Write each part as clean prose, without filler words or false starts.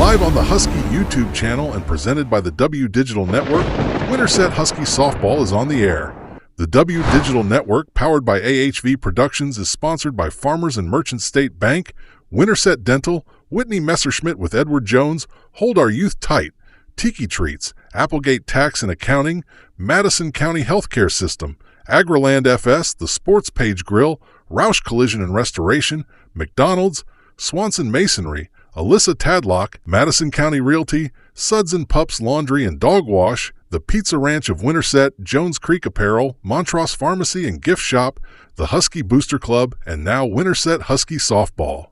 Live on the Husky YouTube channel and presented by the W Digital Network, Winterset Husky Softball is on the air. The W Digital Network, powered by AHV Productions, is sponsored by Farmers and Merchant State Bank, Winterset Dental, Whitney Messerschmitt with Edward Jones, Hold Our Youth Tight, Tiki Treats, Applegate Tax and Accounting, Madison County Healthcare System, Agriland FS, The Sports Page Grill, Roush Collision and Restoration, McDonald's, Swanson Masonry, Alyssa Tadlock, Madison County Realty, Suds and Pups Laundry and Dog Wash, the Pizza Ranch of Winterset, Jones Creek Apparel, Montross Pharmacy and Gift Shop, the Husky Booster Club, and now Winterset Husky Softball.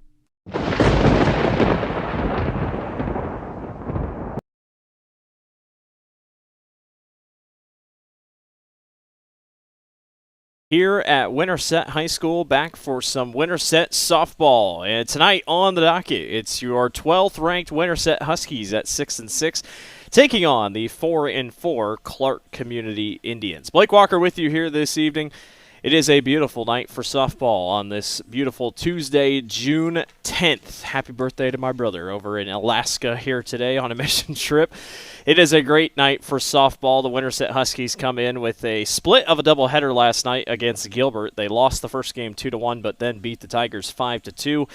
Here at Winterset High School, back for some Winterset softball. And tonight on the docket, it's your 12th ranked Winterset Huskies at 6-6, taking on the 4-4 Clarke Community Indians. Blake Walker with you here this evening. It is a beautiful night for softball on this beautiful Tuesday, June 10th. Happy birthday to my brother over in Alaska here today on a mission trip. It is a great night for softball. The Winterset Huskies come in with a split of a doubleheader last night against Gilbert. They lost the first game 2-1, but then beat the Tigers 5-2.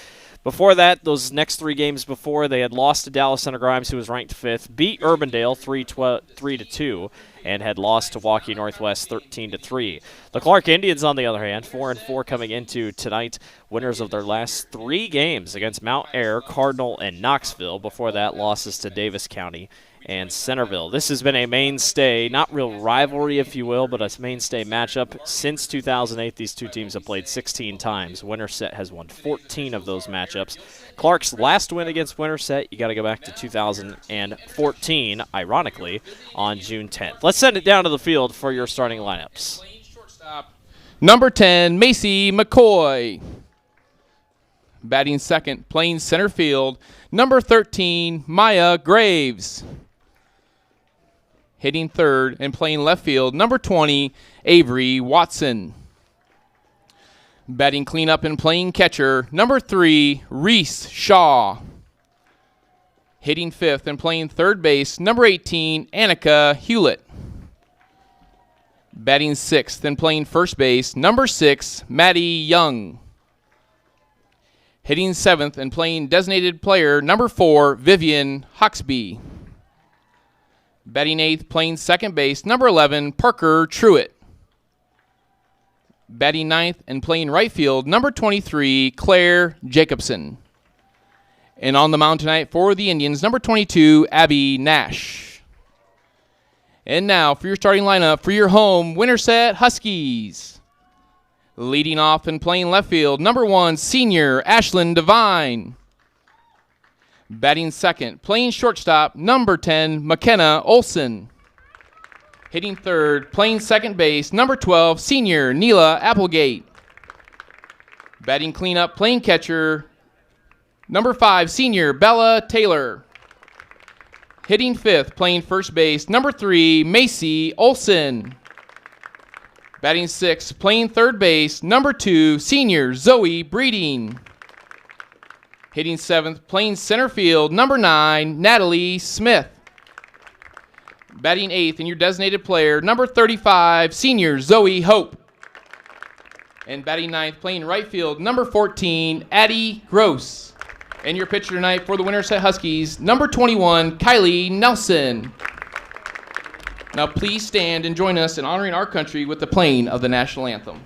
Before that, those next three games before, they had lost to Dallas Center Grimes, who was ranked 5th, beat Urbandale 3-2, and had lost to Waukee Northwest 13-3. The Clarke Indians, on the other hand, 4-4 coming into tonight, winners of their last three games against Mount Ayr, Cardinal, and Knoxville. Before that, losses to Davis County and Centerville. This has been a mainstay, not real rivalry, if you will, but a mainstay matchup. Since 2008, these two teams have played 16 times. Winterset has won 14 of those matchups. Clarke's last win against Winterset, you got to go back to 2014, ironically, on June 10th. Let's send it down to the field for your starting lineups. Number 10, Macy McCoy. Batting second, playing center field, number 13, Maya Graves. Hitting third and playing left field, number 20, Avery Watson. Batting cleanup and playing catcher, number 3, Reese Shaw. Hitting fifth and playing third base, number 18, Annika Hewlett. Batting sixth and playing first base, number 6, Maddie Young. Hitting seventh and playing designated player, number 4, Vivian Hawksby. Batting eighth, playing second base, number 11, Parker Truitt. Batting ninth and playing right field, number 23, Claire Jacobson. And on the mound tonight for the Indians, number 22, Abby Nash. And now for your starting lineup for your home Winterset Huskies. Leading off and playing left field, number 1, senior Ashlyn Devine. Batting second, playing shortstop, number 10, McKenna Olson. Hitting third, playing second base, number 12, senior Neela Applegate. Batting cleanup, playing catcher, number 5, senior Bella Taylor. Hitting fifth, playing first base, number 3, Macy Olson. Batting sixth, playing third base, number 2, senior Zoe Breeding. Hitting seventh, playing center field, number 9, Natalie Smith. Batting eighth, and your designated player, number 35, senior Zoe Hope. And batting ninth, playing right field, number 14, Addie Gross. And your pitcher tonight for the Winterset Huskies, number 21, Kylie Nelson. Now please stand and join us in honoring our country with the playing of the national anthem.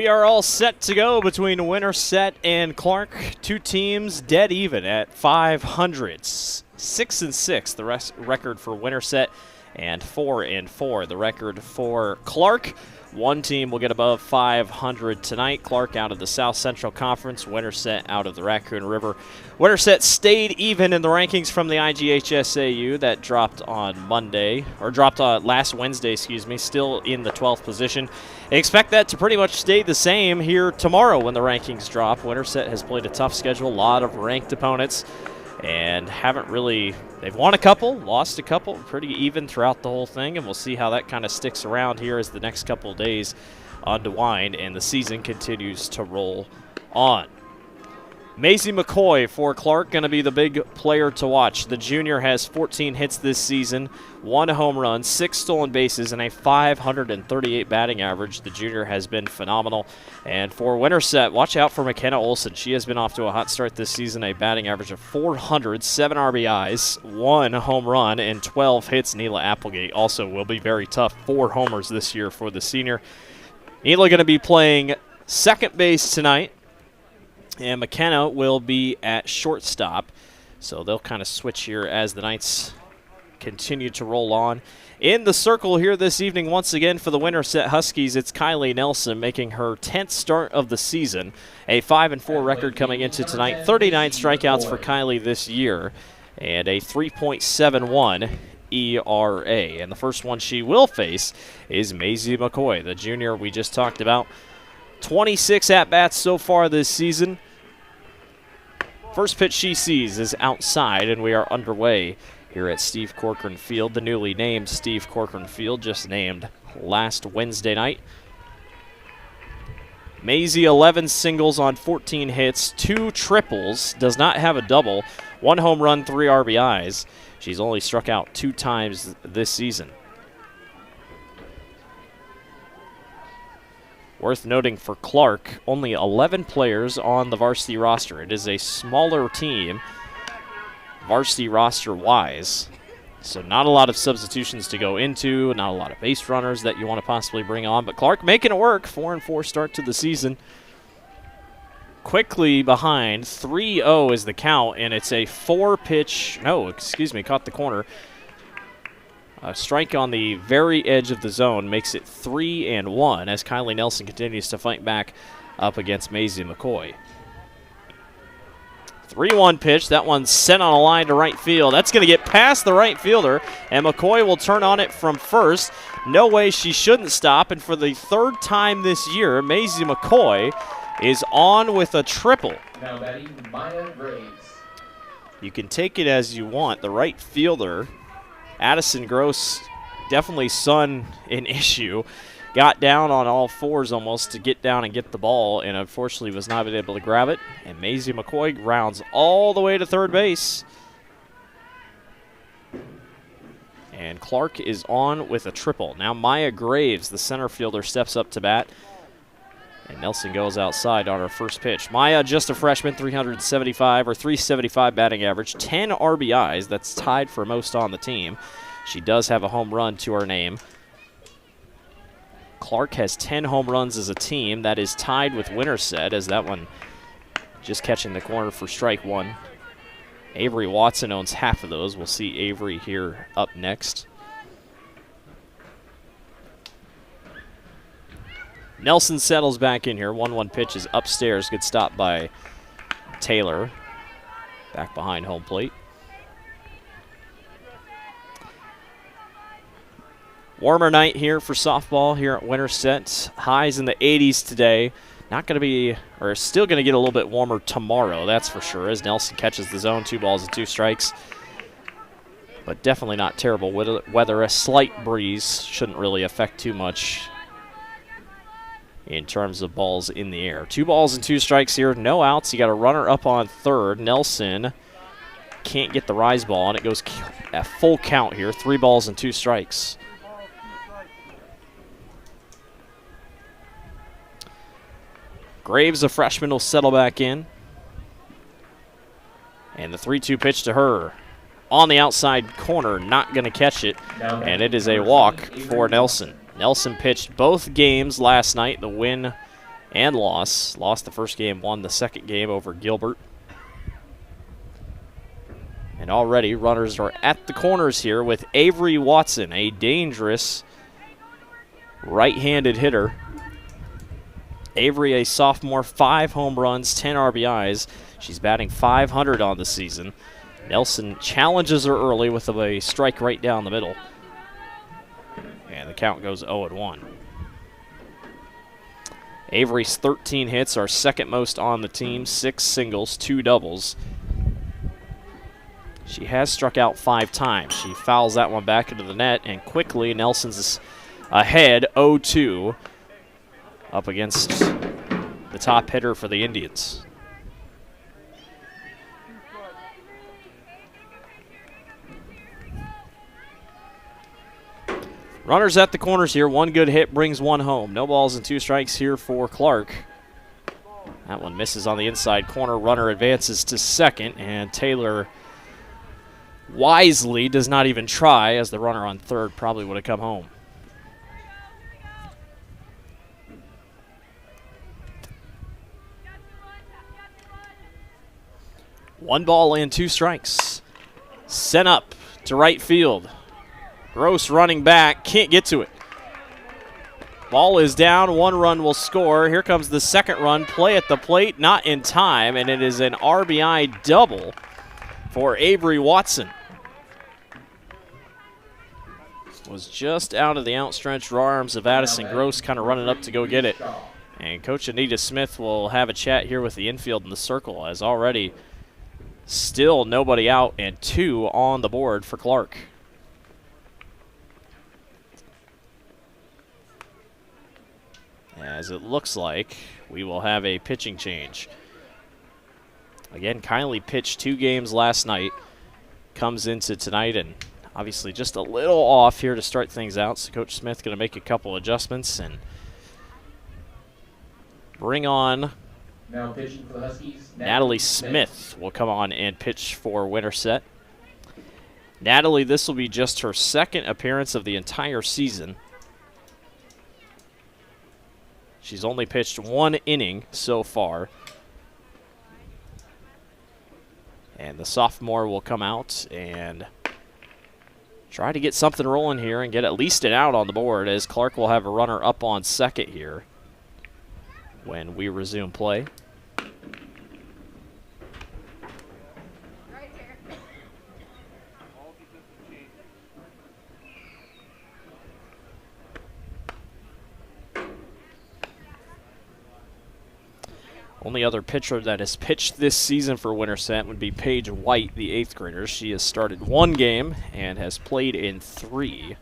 We are all set to go between Winterset and Clarke. Two teams dead even at 500. 6-6, the record for Winterset, and 4-4, the record for Clarke. One team will get above 500 tonight. Clarke out of the South Central Conference, Winterset out of the Raccoon River. Winterset stayed even in the rankings from the IGHSAU. That dropped on last Wednesday, still in the 12th position. Expect that to pretty much stay the same here tomorrow when the rankings drop. Winterset has played a tough schedule, a lot of ranked opponents, and they've won a couple, lost a couple, pretty even throughout the whole thing, and we'll see how that kind of sticks around here as the next couple of days unwind and the season continues to roll on. Maisie McCoy for Clarke, going to be the big player to watch. The junior has 14 hits this season, 1 home run, 6 stolen bases, and a 538 batting average. The junior has been phenomenal. And for Winterset, watch out for McKenna Olson. She has been off to a hot start this season, a batting average of 400, 7 RBIs, 1 home run, and 12 hits. Neela Applegate also will be very tough. 4 homers this year for the senior. Neela going to be playing second base tonight, and McKenna will be at shortstop. So they'll kind of switch here as the nights continue to roll on. In the circle here this evening, once again for the Winterset Huskies, it's Kylie Nelson making her 10th start of the season. A 5-4 record coming into tonight. 39 strikeouts for Kylie this year, and a 3.71 ERA. And the first one she will face is Maisie McCoy, the junior we just talked about. 26 at-bats so far this season. First pitch she sees is outside, and we are underway here at Steve Corcoran Field, the newly named Steve Corcoran Field, just named last Wednesday night. Maisie, 11 singles on 14 hits, 2 triples, does not have a double, 1 home run, 3 RBIs. She's only struck out 2 times this season. Worth noting for Clarke, only 11 players on the varsity roster. It is a smaller team, varsity roster-wise, so not a lot of substitutions to go into, not a lot of base runners that you want to possibly bring on, but Clarke making it work. 4-4 start to the season. Quickly behind, 3-0 is the count, and it's a 4-pitch, caught the corner. A strike on the very edge of the zone makes it 3-1 as Kylie Nelson continues to fight back up against Maisie McCoy. 3-1 pitch. That one's sent on a line to right field. That's going to get past the right fielder, and McCoy will turn on it from first. No way she shouldn't stop, and for the 3rd time this year, Maisie McCoy is on with a triple. Now batting, Maya Graves. You can take it as you want. The right fielder, Addison Gross, definitely saw an issue. Got down on all fours almost to get down and get the ball, and unfortunately was not able to grab it. And Maisie McCoy rounds all the way to third base. And Clarke is on with a triple. Now Maya Graves, the center fielder, steps up to bat. And Nelson goes outside on her first pitch. Maya, just a freshman, 375 batting average, 10 RBIs. That's tied for most on the team. She does have a home run to her name. Clarke has 10 home runs as a team. That is tied with Winterset, as that one just catching the corner for strike 1. Avery Watson owns half of those. We'll see Avery here up next. Nelson settles back in here. 1-1 pitch is upstairs. Good stop by Taylor. Back behind home plate. Warmer night here for softball here at Winterset. Highs in the 80s today. Not going to be, or still going to get a little bit warmer tomorrow, that's for sure, as Nelson catches the zone. 2 balls and 2 strikes. But definitely not terrible weather. A slight breeze shouldn't really affect too much in terms of balls in the air. 2 balls and 2 strikes here, no outs. You got a runner up on third. Nelson can't get the rise ball, and it goes at full count here. 3 balls and 2 strikes. Graves, a freshman, will settle back in. And the 3-2 pitch to her. On the outside corner, not going to catch it. And it is a walk for Nelson. Nelson pitched both games last night. The win and loss. Lost the first game, won the second game over Gilbert. And already runners are at the corners here with Avery Watson, a dangerous right-handed hitter. Avery, a sophomore, 5 home runs, 10 RBIs. She's batting .500 on the season. Nelson challenges her early with a strike right down the middle. And the count goes 0-1. Avery's 13 hits are second most on the team, 6 singles, 2 doubles. She has struck out 5 times. She fouls that one back into the net, and quickly Nelson's ahead 0-2 up against the top hitter for the Indians. Runners at the corners here. One good hit brings one home. No balls and 2 strikes here for Clarke. That one misses on the inside corner. Runner advances to second, and Taylor wisely does not even try, as the runner on third probably would have come home. One ball and 2 strikes. Sent up to right field. Gross running back, can't get to it. Ball is down, 1 run will score. Here comes the second run, play at the plate, not in time, and it is an RBI double for Avery Watson. Was just out of the outstretched arms of Addison Gross, kind of running up to go get it. And Coach Anita Smith will have a chat here with the infield in the circle, as already still nobody out and 2 on the board for Clarke. As it looks like we will have a pitching change. Again, Kylie pitched 2 games last night, comes into tonight, and obviously just a little off here to start things out. So Coach Smith going to make a couple adjustments and bring on now pitching for the Huskies, Natalie Smith will come on and pitch for Winterset. Natalie, this will be just her 2nd appearance of the entire season. She's only pitched 1 inning so far. And the sophomore will come out and try to get something rolling here and get at least an out on the board, as Clarke will have a runner up on second here when we resume play. Only other pitcher that has pitched this season for Winterset would be Paige White, the 8th grader. She has started 1 game and has played in 3.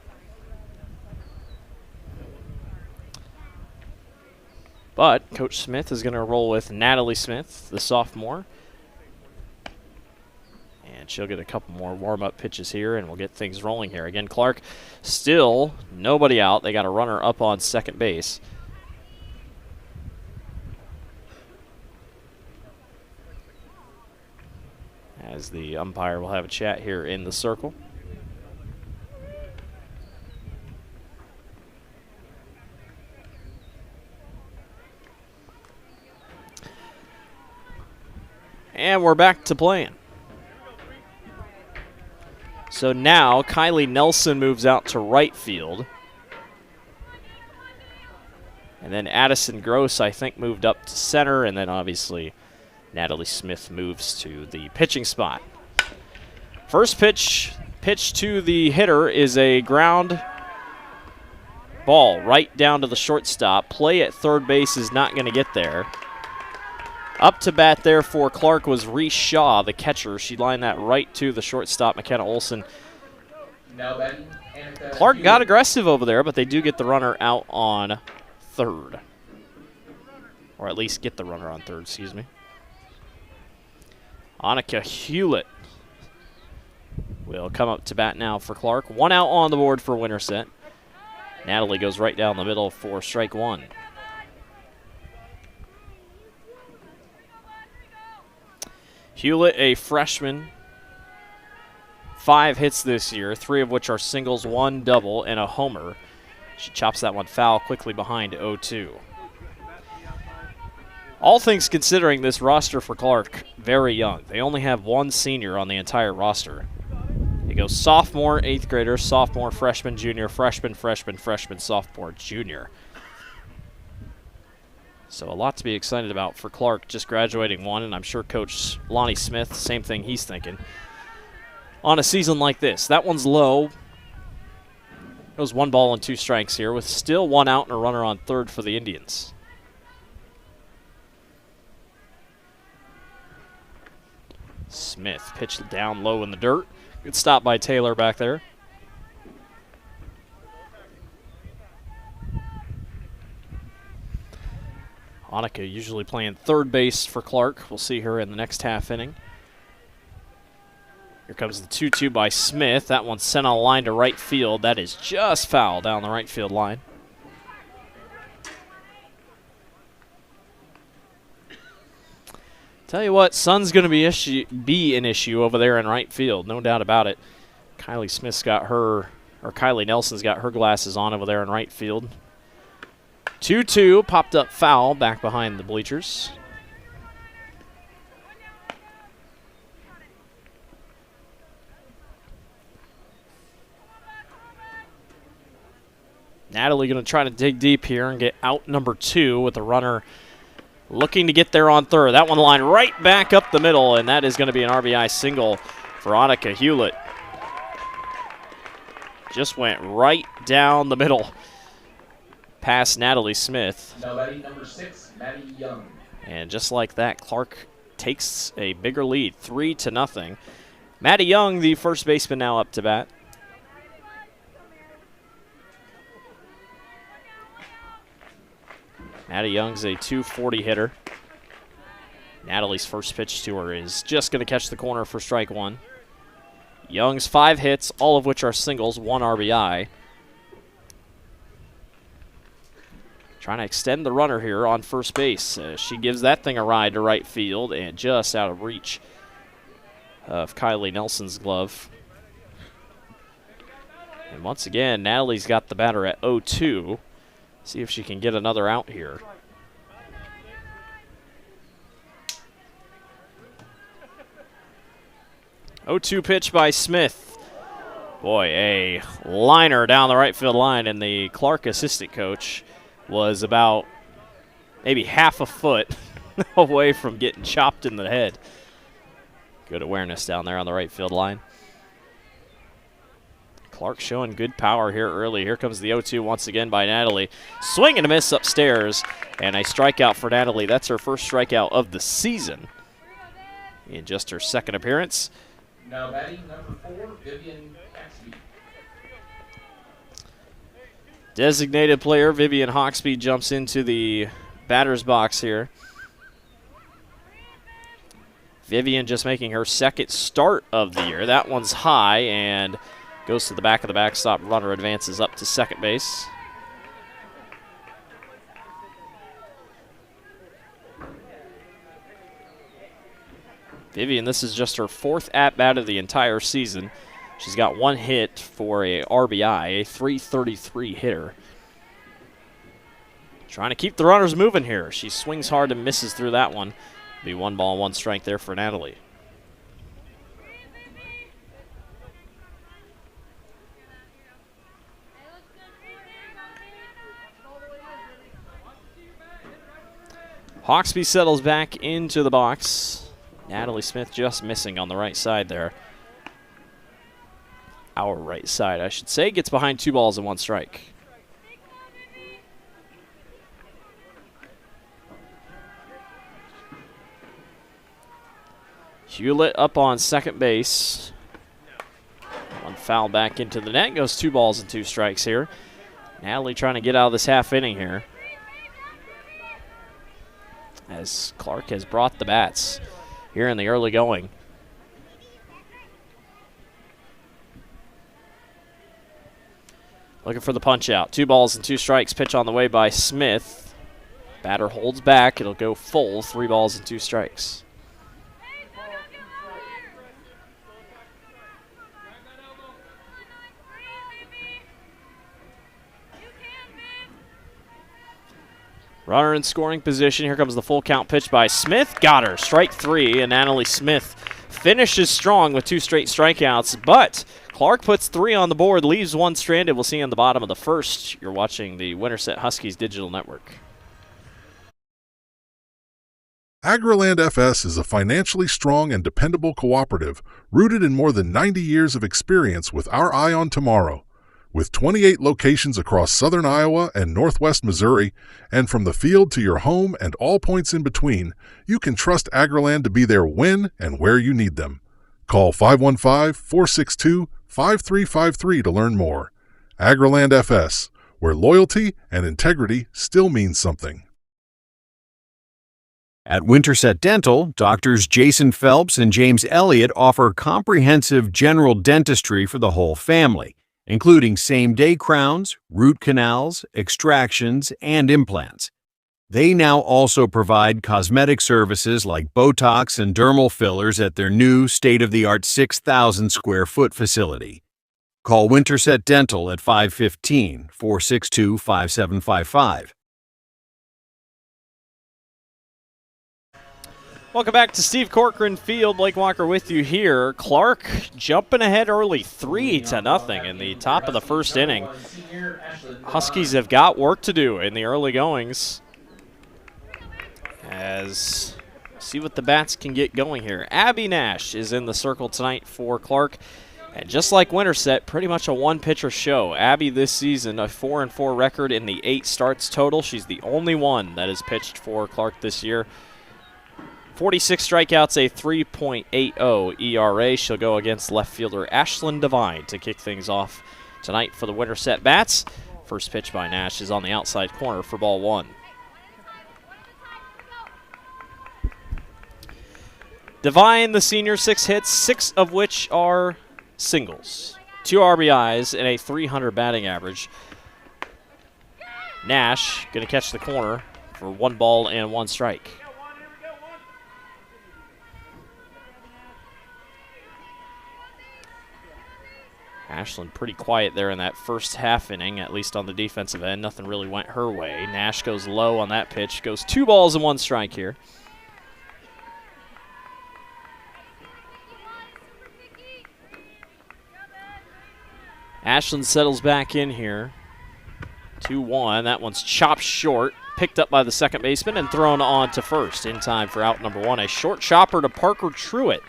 But Coach Smith is going to roll with Natalie Smith, the sophomore. And she'll get a couple more warm-up pitches here, and we'll get things rolling here. Again, Clarke still nobody out. They got a runner up on second base. As the umpire will have a chat here in the circle. And we're back to playing. So now Kylie Nelson moves out to right field. And then Addison Gross, I think, moved up to center, and then obviously Natalie Smith moves to the pitching spot. First pitch to the hitter is a ground ball right down to the shortstop. Play at third base is not going to get there. Up to bat there for Clarke was Reese Shaw, the catcher. She lined that right to the shortstop, McKenna Olson. Clarke got aggressive over there, but they do get the runner out on third. Or at least get the runner on third, excuse me. Annika Hewlett will come up to bat now for Clarke. 1 out on the board for Winterset. Natalie goes right down the middle for strike 1. Hewlett, a freshman, 5 hits this year, 3 of which are singles, 1 double, and a homer. She chops that one foul quickly behind 0-2. All things considering, this roster for Clarke, very young. They only have one senior on the entire roster. It goes sophomore, 8th grader, sophomore, freshman, junior, freshman, sophomore, junior. So a lot to be excited about for Clarke, just graduating one, and I'm sure Coach Lonnie Smith, same thing he's thinking. On a season like this, that one's low. Goes 1 ball and 2 strikes here with still 1 out and a runner on third for the Indians. Smith pitched down low in the dirt. Good stop by Taylor back there. Annika usually playing third base for Clarke. We'll see her in the next half inning. Here comes the 2-2 by Smith. That one's sent on a line to right field. That is just foul down the right field line. Tell you what, sun's going to be an issue over there in right field, no doubt about it. Kylie Nelson's got her glasses on over there in right field. 2-2, popped up foul back behind the bleachers. Natalie going to try to dig deep here and get out number 2 with the runner looking to get there on third. That one lined right back up the middle, and that is going to be an RBI single for Annika Hewlett. Just went right down the middle past Natalie Smith. Now batting number 6, Maddie Young. And just like that, Clarke takes a bigger lead, 3-0. Maddie Young, the first baseman, now up to bat. Maddie Young's a .240 hitter. Natalie's first pitch to her is just going to catch the corner for strike 1. Young's 5 hits, all of which are singles, 1 RBI. Trying to extend the runner here on first base. She gives that thing a ride to right field and just out of reach of Kylie Nelson's glove. And once again, Natalie's got the batter at 0-2. See if she can get another out here. Oh, 2 pitch by Smith. Boy, a liner down the right field line, and the Clarke assistant coach was about maybe half a foot away from getting chopped in the head. Good awareness down there on the right field line. Clarke showing good power here early. Here comes the 0-2 once again by Natalie. Swing and a miss upstairs, and a strikeout for Natalie. That's her first strikeout of the season in just her second appearance. Now batting number 4, Vivian Hawksby. Designated player Vivian Hawksby jumps into the batter's box here. Vivian just making her second start of the year. That one's high and goes to the back of the backstop. Runner advances up to second base. Vivian, this is just her 4th at-bat of the entire season. She's got 1 hit for a RBI, a .333 hitter. Trying to keep the runners moving here. She swings hard and misses through that one. Be 1 ball, 1 strike there for Natalie. Hawksby settles back into the box. Natalie Smith just missing on the right side there. Our right side, I should say. Gets behind 2 balls and 1 strike. Hewlett up on second base. 1 foul back into the net. Goes 2 balls and 2 strikes here. Natalie trying to get out of this half inning here, as Clarke has brought the bats here in the early going. Looking for the punch out. 2 balls and 2 strikes. Pitch on the way by Smith. Batter holds back. It'll go full. 3 balls and 2 strikes. Runner in scoring position. Here comes the full count pitch by Smith. Got her. Strike 3, and Natalie Smith finishes strong with 2 straight strikeouts, but Clarke puts 3 on the board, leaves 1 stranded. We'll see you on the bottom of the first. You're watching the Winterset Huskies Digital Network. AgriLand FS is a financially strong and dependable cooperative rooted in more than 90 years of experience with our eye on tomorrow. With 28 locations across southern Iowa and northwest Missouri, and from the field to your home and all points in between, you can trust AgriLand to be there when and where you need them. Call 515-462-5353 to learn more. AgriLand FS, where loyalty and integrity still mean something. At Winterset Dental, doctors Jason Phelps and James Elliott offer comprehensive general dentistry for the whole family, including same-day crowns, root canals, extractions, and implants. They now also provide cosmetic services like Botox and dermal fillers at their new state-of-the-art 6,000-square-foot facility. Call Winterset Dental at 515-462-5755. Welcome back to Steve Corcoran Field. Blake Walker with you here. Clarke jumping ahead early, 3-0 in the top of the first inning. Huskies have got work to do in the early goings. As see what the bats can get going here. Abby Nash is in the circle tonight for Clarke. And just like Winterset, pretty much a one-pitcher show. Abby this season, a 4-4 record in the 8 starts total. She's the only one that has pitched for Clarke this year. 46 strikeouts, a 3.80 ERA. She'll go against left fielder Ashlyn Devine to kick things off tonight for the Winterset Bats. First pitch by Nash is on the outside corner for ball 1. Devine, the senior, 6 hits, 6 of which are singles. 2 RBIs and a .300 batting average. Nash going to catch the corner for 1 ball and 1 strike. Ashlyn pretty quiet there in that first half inning, at least on the defensive end. Nothing really went her way. Nash goes low on that pitch. Goes 2 balls and 1 strike here. Ashlyn settles back in here. 2-1. That one's chopped short. Picked up by the second baseman and thrown on to first in time for out number 1. A short chopper to Parker Truitt.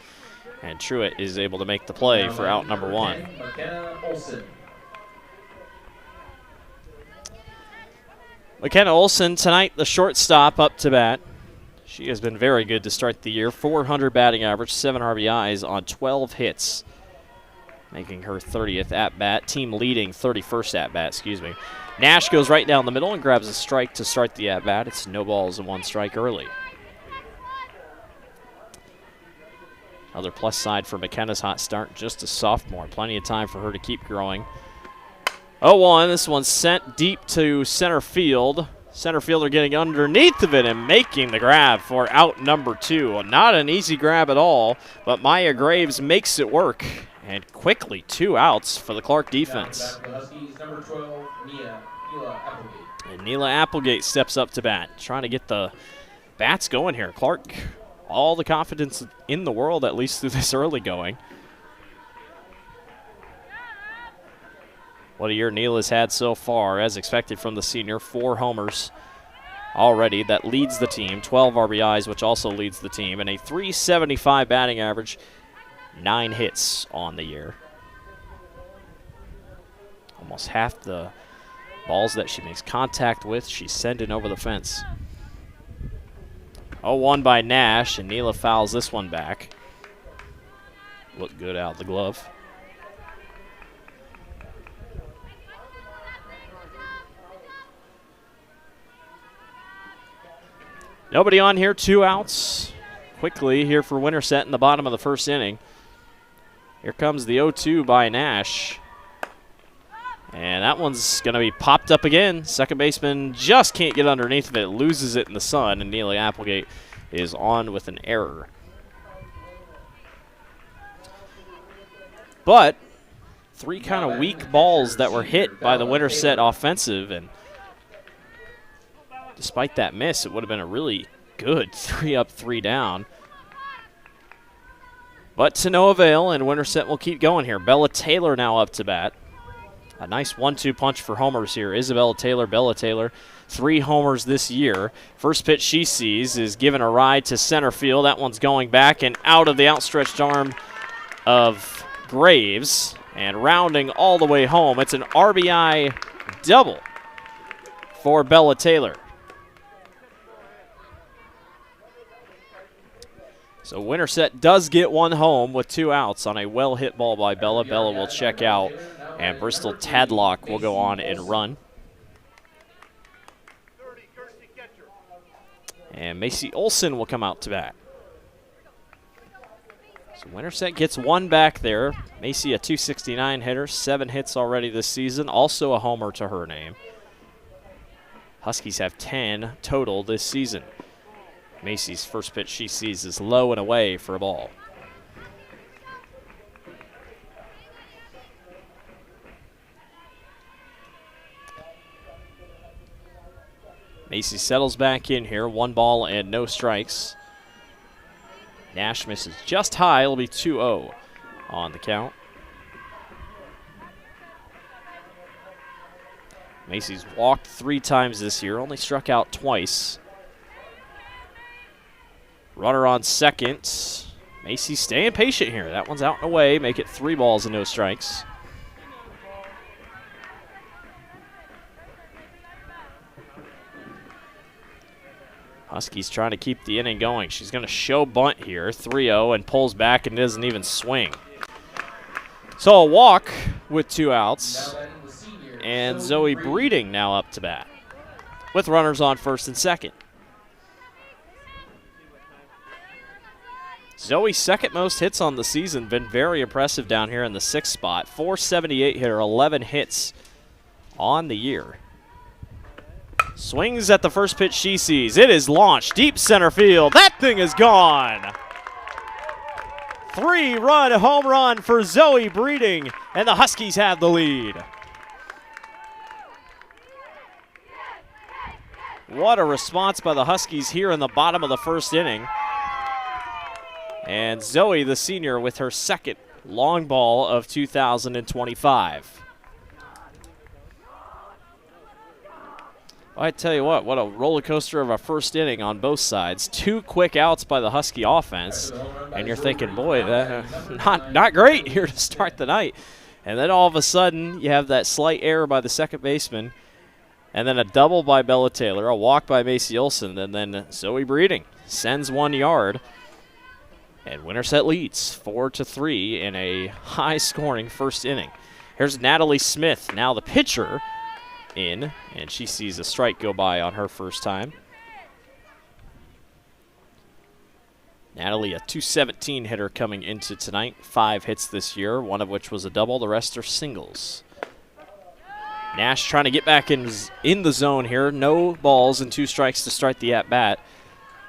And Truitt is able to make the play for out number 1. McKenna Olsen tonight, the shortstop, up to bat. She has been very good to start the year. .400 batting average, 7 RBIs on 12 hits, making her 30th at-bat. Team leading 31st at-bat, excuse me. Nash goes right down the middle and grabs a strike to start the at-bat. It's no balls and 1 strike early. Another plus side for McKenna's hot start, just a sophomore. Plenty of time for her to keep growing. 0-1, this one's sent deep to center field. Center fielder getting underneath of it and making the grab for out number 2. Not an easy grab at all, but Maya Graves makes it work. And quickly, 2 outs for the Clarke defense. And Neela Applegate steps up to bat, trying to get the bats going here. Clarke, all the confidence in the world, at least through this early going. What a year Neela's had so far, as expected from the senior. 4 homers already. That leads the team. 12 RBIs, which also leads the team. And a .375 batting average. 9 hits on the year. Almost half the balls that she makes contact with, she's sending over the fence. 0-1 by Nash, and Neela fouls this one back. Looked good out of the glove. Nobody on here, 2 outs. Quickly here for Winterset in the bottom of the first inning. Here comes the 0-2 by Nash. And that one's going to be popped up again. Second baseman just can't get underneath of it. Loses it in the sun, and Neely Applegate is on with an error. But 3 kind of weak balls that were hit by the Winterset offensive, and despite that miss, it would have been a really good 3 up, 3 down. But to no avail, and Winterset will keep going here. Bella Taylor now up to bat. A nice 1-2 punch for homers here. Isabella Taylor, Bella Taylor, 3 homers this year. First pitch she sees is given a ride to center field. That one's going back and out of the outstretched arm of Graves and rounding all the way home. It's an RBI double for Bella Taylor. So Winterset does get 1 home with 2 outs on a well-hit ball by Bella. Bella will check out, and Bristol Tadlock will go on and run. And Macy Olson will come out to bat. So Winterset gets 1 back there. Macy, a .269 hitter, 7 hits already this season, also a homer to her name. Huskies have 10 total this season. Macy's first pitch she sees is low and away for a ball. Macy settles back in here, 1 ball and no strikes. Nash misses just high. It'll be 2-0 on the count. Macy's walked 3 times this year, only struck out twice. Runner on second. Macy staying patient here. That one's out and away. Make it 3 balls and no strikes. Huskies trying to keep the inning going. She's going to show bunt here, 3-0, and pulls back and doesn't even swing. So a walk with 2 outs. And Zoe Breeding now up to bat with runners on first and second. Zoe's second most hits on the season, been very impressive down here in the 6th spot. .478 hitter, 11 hits on the year. Swings at the first pitch she sees. It is launched deep center field. That thing is gone. 3-run home run for Zoe Breeding, and the Huskies have the lead. What a response by the Huskies here in the bottom of the 1st inning. And Zoe, the senior, with her 2nd long ball of 2025. I tell you what a roller coaster of a 1st inning on both sides. 2 quick outs by the Husky offense, and you're thinking, boy, that not great here to start the night. And then all of a sudden, you have that slight error by the second baseman, and then a double by Bella Taylor, a walk by Macy Olson, and then Zoe Breeding sends 1 yard. And Winterset leads 4-3 in a high-scoring 1st inning. Here's Natalie Smith, now the pitcher, in, and she sees a strike go by on her first time. Natalie, a .217 hitter coming into tonight, 5 hits this year, 1 of which was a double, the rest are singles. Nash trying to get back in the zone here. No balls and 2 strikes to start the at-bat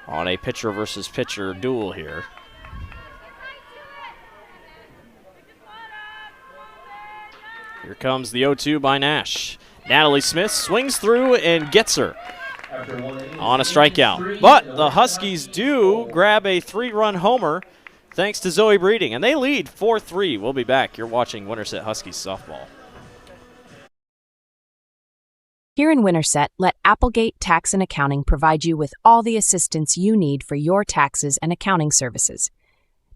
on a pitcher versus pitcher duel here. Here comes the 0-2 by Nash. Natalie Smith swings through and gets her on a strikeout. But the Huskies do grab a 3-run homer thanks to Zoe Breeding, and they lead 4-3. We'll be back. You're watching Winterset Huskies softball. Here in Winterset, let Applegate Tax and Accounting provide you with all the assistance you need for your taxes and accounting services.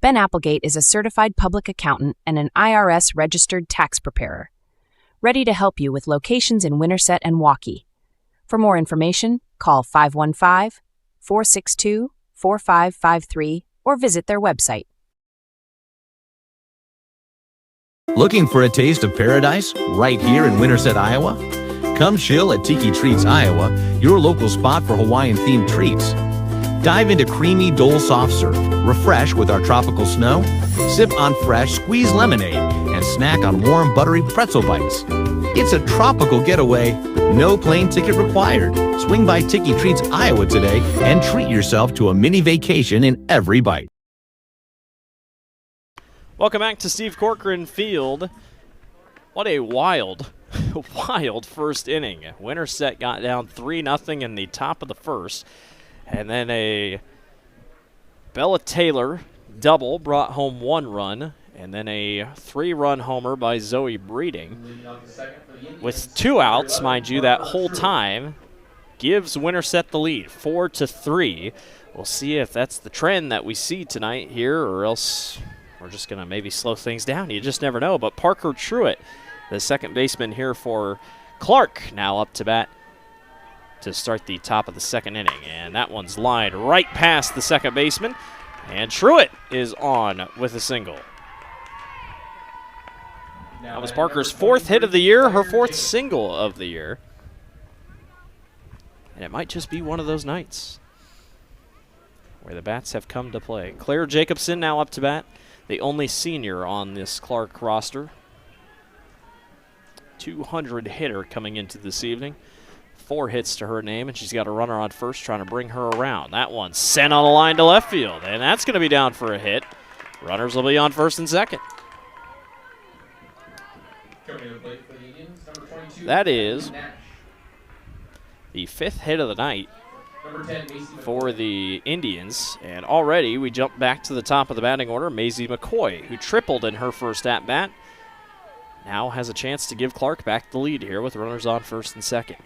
Ben Applegate is a certified public accountant and an IRS-registered tax preparer, ready to help you with locations in Winterset and Waukee. For more information, call 515-462-4553 or visit their website. Looking for a taste of paradise right here in Winterset, Iowa? Come chill at Tiki Treats Iowa, your local spot for Hawaiian-themed treats. Dive into creamy Dole soft serve, refresh with our tropical snow, sip on fresh squeezed lemonade, and snack on warm buttery pretzel bites. It's a tropical getaway, no plane ticket required. Swing by Tiki Treats Iowa today and treat yourself to a mini vacation in every bite. Welcome back to Steve Corcoran Field. What a wild wild first inning. Winterset got down 3-0 in the top of the first, and then a Bella Taylor double brought home 1 run, and then a 3-run homer by Zoe Breeding. With 2 outs, mind you, that whole time, gives Winterset the lead, 4-3. We'll see if that's the trend that we see tonight here, or else we're just going to maybe slow things down. You just never know. But Parker Truitt, the second baseman here for Clarke, now up to bat to start the top of the second inning. And that one's lined right past the second baseman. And Truitt is on with a single. That was Parker's 4th hit of the year, her 4th single of the year. And it might just be one of those nights where the bats have come to play. Claire Jacobson now up to bat, the only senior on this Clarke roster. 200 hitter coming into this evening. 4 hits to her name, and she's got a runner on first trying to bring her around. That one sent on the line to left field, and that's going to be down for a hit. Runners will be on first and second. That is the 5th hit of the night for the Indians, and already we jump back to the top of the batting order. Maisie McCoy, who tripled in her first at-bat, now has a chance to give Clarke back the lead here with runners on first and second.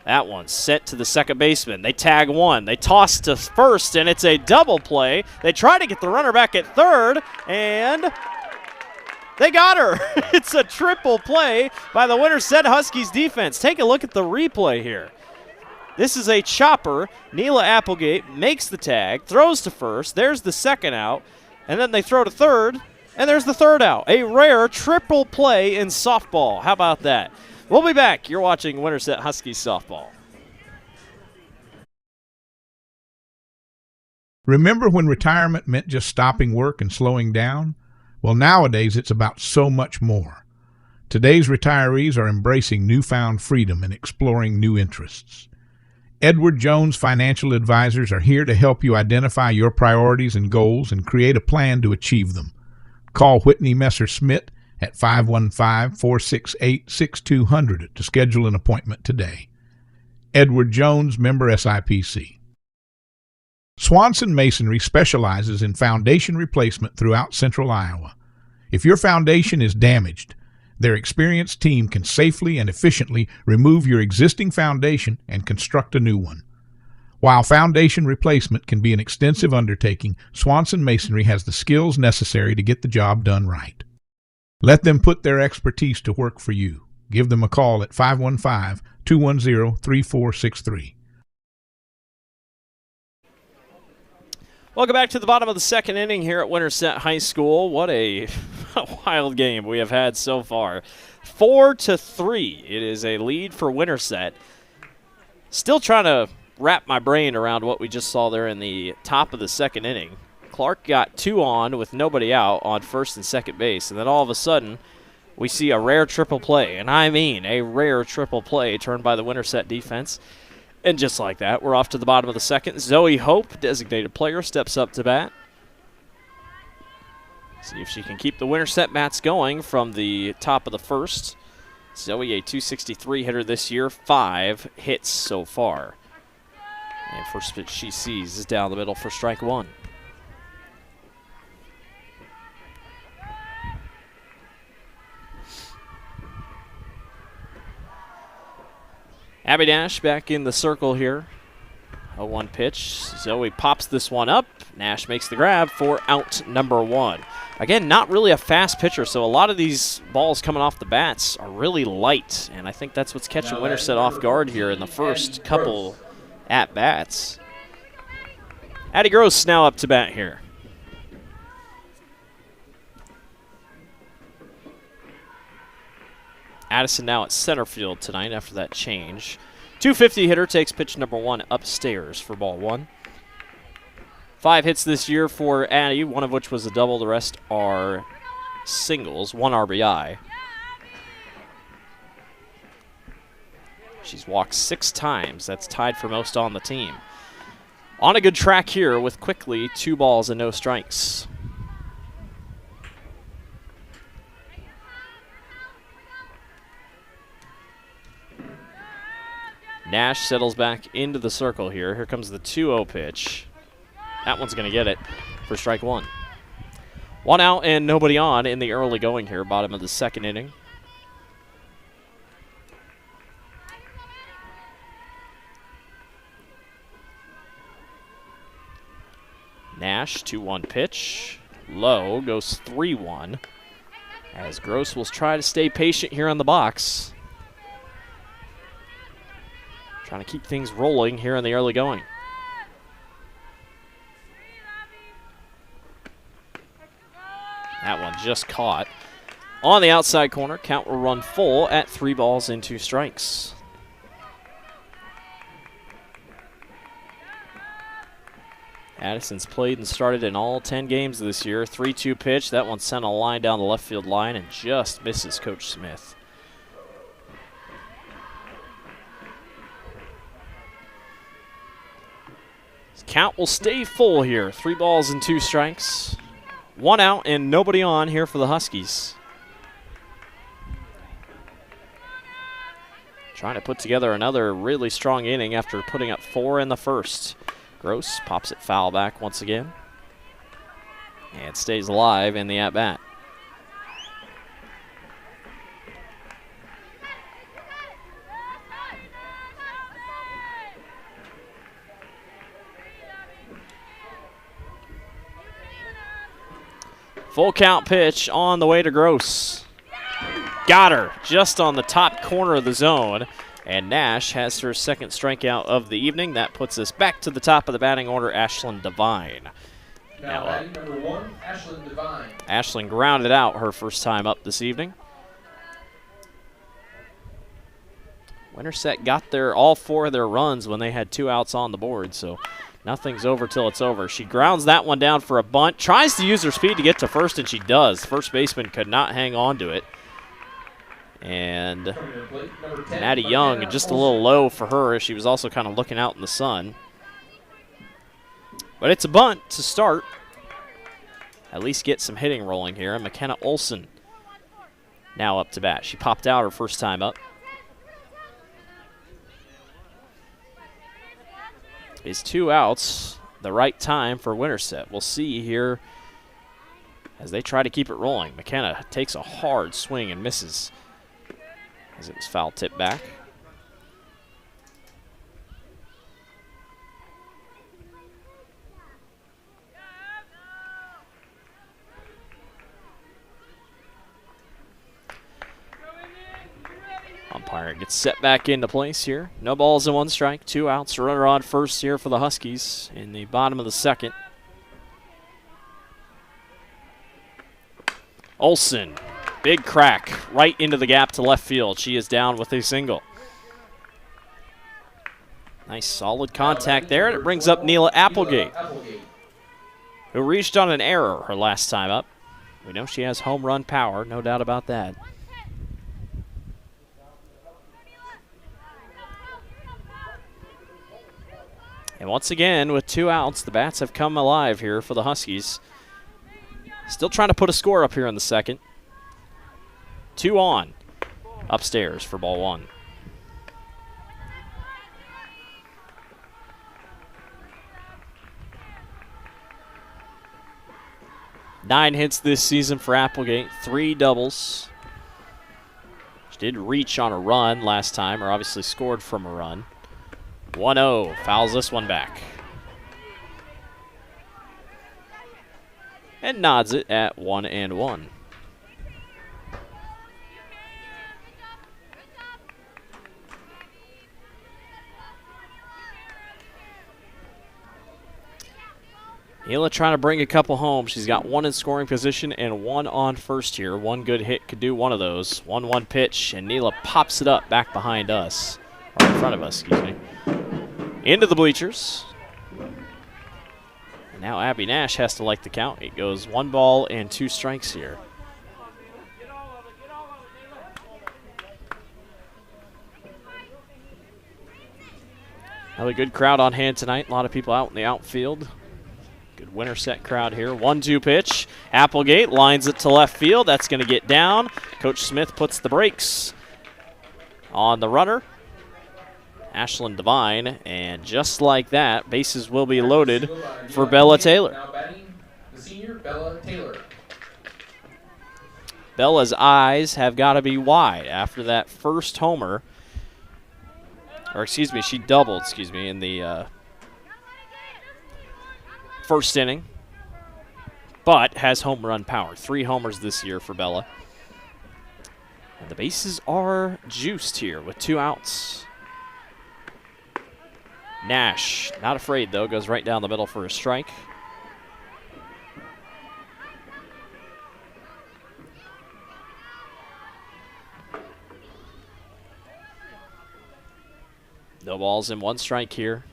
That one's sent to the second baseman. They tag one. They toss to first, and it's a double play. They try to get the runner back at third, and they got her. It's a triple play by the Winterset Huskies defense. Take a look at the replay here. This is a chopper. Neela Applegate makes the tag, throws to first. There's the second out, and then they throw to third, and there's the third out. A rare triple play in softball. How about that? We'll be back. You're watching Winterset Huskies softball. Remember when retirement meant just stopping work and slowing down? Well, nowadays it's about so much more. Today's retirees are embracing newfound freedom and exploring new interests. Edward Jones Financial Advisors are here to help you identify your priorities and goals and create a plan to achieve them. Call Whitney Messer-Smith at 515-468-6200 to schedule an appointment today. Edward Jones, member SIPC. Swanson Masonry specializes in foundation replacement throughout central Iowa. If your foundation is damaged, their experienced team can safely and efficiently remove your existing foundation and construct a new one. While foundation replacement can be an extensive undertaking, Swanson Masonry has the skills necessary to get the job done right. Let them put their expertise to work for you. Give them a call at 515-210-3463. Welcome back to the bottom of the second inning here at Winterset High School. What a wild game we have had so far. 4-3. It is a lead for Winterset. Still trying to wrap my brain around what we just saw there in the top of the second inning. Clarke got 2 on with nobody out on first and second base, and then all of a sudden we see a rare triple play, and I mean a rare triple play turned by the Winterset defense. And just like that, we're off to the bottom of the second. Zoe Hope, designated player, steps up to bat. See if she can keep the Winterset bats going from the top of the first. Zoe, a .263 hitter this year, 5 hits so far. And first pitch she sees is down the middle for strike one. Abby Nash back in the circle here. A 1 pitch. Zoe pops this one up. Nash makes the grab for out number 1. Again, not really a fast pitcher, so a lot of these balls coming off the bats are really light, and I think that's what's catching Winterset off guard here in the first couple at-bats. Addie Gross now up to bat here. Addison now at center field tonight after that change. .250 hitter takes pitch number 1 upstairs for ball 1. 5 hits this year for Addie, one of which was a double. The rest are singles, 1 RBI. She's walked 6 times. That's tied for most on the team. On a good track here with quickly 2 balls and no strikes. Nash settles back into the circle here. Here comes the 2-0 pitch. That one's going to get it for strike one. One out and nobody on in the early going here, bottom of the second inning. Nash, 2-1 pitch. Low, goes 3-1. As Gross will try to stay patient here on the box. Trying to keep things rolling here in the early going. That one just caught. On the outside corner, count will run full at 3 balls and 2 strikes. Addison's played and started in all 10 games this year. 3-2 pitch. That one sent a line down the left field line and just misses Coach Smith. Count will stay full here. 3 balls and 2 strikes. 1 out and nobody on here for the Huskies. Trying to put together another really strong inning after putting up 4 in the first. Gross pops it foul back once again. And stays alive in the at-bat. Full count pitch on the way to Gross. Got her just on the top corner of the zone. And Nash has her second strikeout of the evening. That puts us back to the top of the batting order, Ashlyn Devine. Now batting number 1, Ashlyn Devine. Ashlyn grounded out her first time up this evening. Winterset got all 4 of their runs when they had 2 outs on the board, so nothing's over till it's over. She grounds that one down for a bunt, tries to use her speed to get to first, and she does. First baseman could not hang on to it. And Maddie Young, just a little low for her as she was also kind of looking out in the sun. But it's a bunt to start. At least get some hitting rolling here. And McKenna Olson now up to bat. She popped out her first time up. Is 2 outs the right time for Winterset? We'll see here as they try to keep it rolling. McKenna takes a hard swing and misses as it was foul tipped back. Umpire gets set back into place here. No balls and 1 strike, 2 outs. Runner on first here for the Huskies in the bottom of the second. Olson, big crack right into the gap to left field. She is down with a single. Nice solid contact there, and it brings up Neela Applegate, who reached on an error her last time up. We know she has home run power, no doubt about that. And once again, with 2 outs, the bats have come alive here for the Huskies. Still trying to put a score up here in the second. 2 on upstairs for ball 1. Nine hits this season for Applegate, 3 doubles. She did reach on a run last time, or obviously scored from a run. 1-0, fouls this one back. And nods it at 1-1. Neela trying to bring a couple home. She's got 1 in scoring position and 1 on first here. 1 good hit could do one of those. 1-1 pitch, and Neela pops it up back behind us, or in front of us, excuse me. Into the bleachers. And now Abby Nash has to like the count. It goes 1 ball and 2 strikes here. Another good crowd on hand tonight. A lot of people out in the outfield. Good Winterset crowd here. 1-2 pitch. Applegate lines it to left field. That's going to get down. Coach Smith puts the brakes on the runner Ashlyn Devine, and just like that, bases will be loaded for Bella Taylor. Now batting the senior, Bella Taylor. Bella's eyes have got to be wide after that first homer. Or excuse me, she doubled, in the first inning. But has home run power. 3 homers this year for Bella. And the bases are juiced here with 2 outs. Nash, not afraid though, goes right down the middle for a strike. No balls and 1 strike here.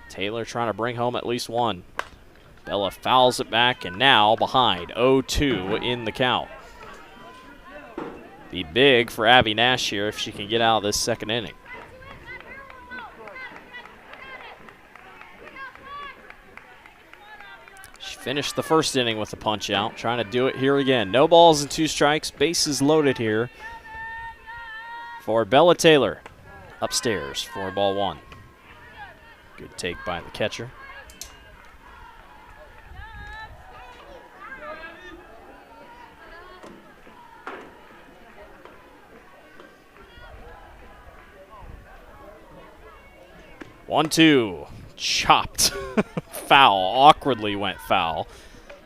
Taylor trying to bring home at least 1. Bella fouls it back and now behind 0-2 in the count. Be big for Abby Nash here if she can get out of this second inning. She finished the first inning with a punch out, trying to do it here again. No balls and 2 strikes, bases loaded here for Bella Taylor. Upstairs for ball 1. Good take by the catcher. One, 2, chopped. Foul, awkwardly went foul.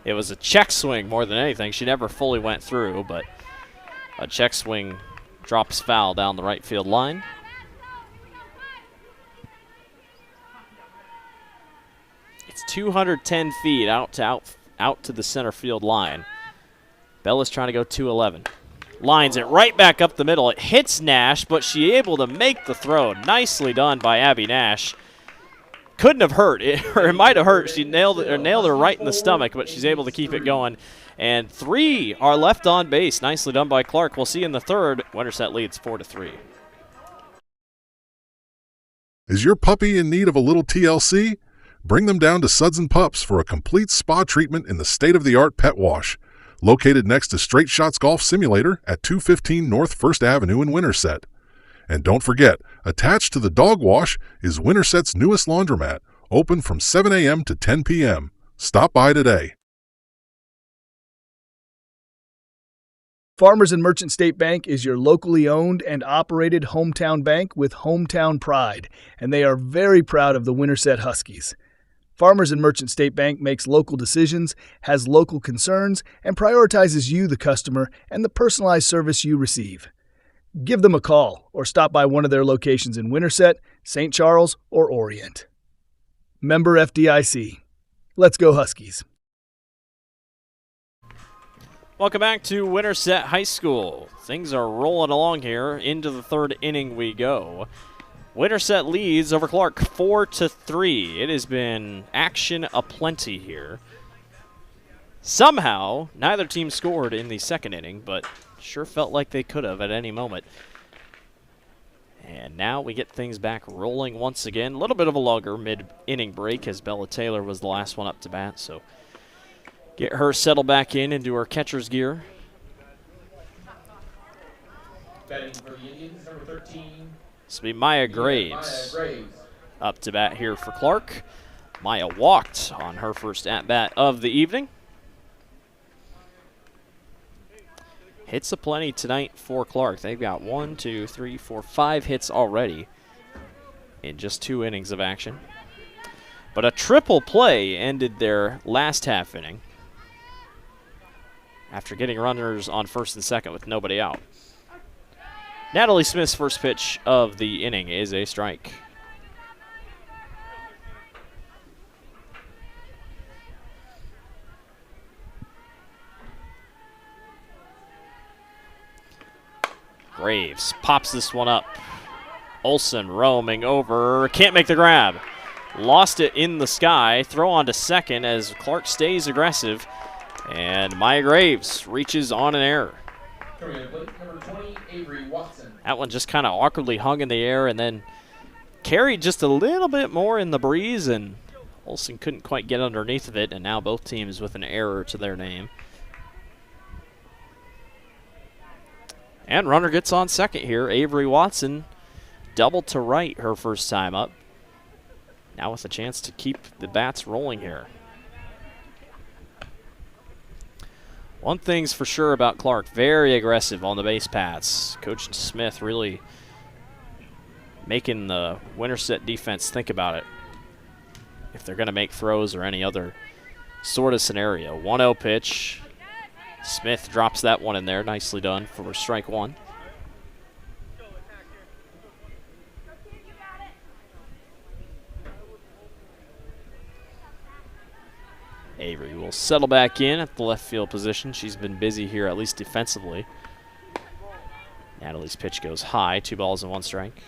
It was a check swing more than anything. She never fully went through, but a check swing drops foul down the right field line. It's 210 feet out to the center field line. Bella's trying to go 211. Lines it right back up the middle. It hits Nash, but she able to make the throw. Nicely done by Abby Nash. Couldn't have hurt, or it might have hurt. She nailed her right in the stomach, but she's able to keep it going. And 3 are left on base. Nicely done by Clarke. We'll see in the third. Winterset leads 4-3. Is your puppy in need of a little TLC? Bring them down to Suds and Pups for a complete spa treatment in the state-of-the-art pet wash. Located next to Straight Shots Golf Simulator at 215 North 1st Avenue in Winterset. And don't forget, attached to the dog wash is Winterset's newest laundromat, open from 7 a.m. to 10 p.m. Stop by today. Farmers and Merchant State Bank is your locally owned and operated hometown bank with hometown pride, and they are very proud of the Winterset Huskies. Farmers and Merchant State Bank makes local decisions, has local concerns, and prioritizes you, the customer, and the personalized service you receive. Give them a call or stop by one of their locations in Winterset, St. Charles, or Orient. Member FDIC. Let's go Huskies. Welcome back to Winterset High School. Things are rolling along here. Into the third inning we go. Winterset leads over Clarke 4-3. It has been action aplenty here. Somehow, neither team scored in the second inning, but sure felt like they could have at any moment. And now we get things back rolling once again. A little bit of a longer mid-inning break as Bella Taylor was the last one up to bat, so get her settled back into her catcher's gear. Batting for the Indians, number 13. This will be Maya Graves up to bat here for Clarke. Maya walked on her first at-bat of the evening. Hits aplenty tonight for Clarke. They've got 5 hits already in just 2 innings of action. But a triple play ended their last half inning after getting runners on first and second with nobody out. Natalie Smith's first pitch of the inning is a strike. Graves pops this one up. Olsen roaming over. Can't make the grab. Lost it in the sky. Throw on to second as Clarke stays aggressive. And Maya Graves reaches on an error. Number 20, Avery Watson. That one just kind of awkwardly hung in the air and then carried just a little bit more in the breeze, and Olsen couldn't quite get underneath of it, and now both teams with an error to their name. And runner gets on second here. Avery Watson double to right her first time up. Now with a chance to keep the bats rolling here. One thing's for sure about Clarke, very aggressive on the base paths. Coach Smith really making the Winterset defense think about it if they're going to make throws or any other sort of scenario. 1-0 pitch. Smith drops that one in there. Nicely done for strike one. Avery will settle back in at the left field position. She's been busy here, at least defensively. Natalie's pitch goes high. 2 balls and 1 strike.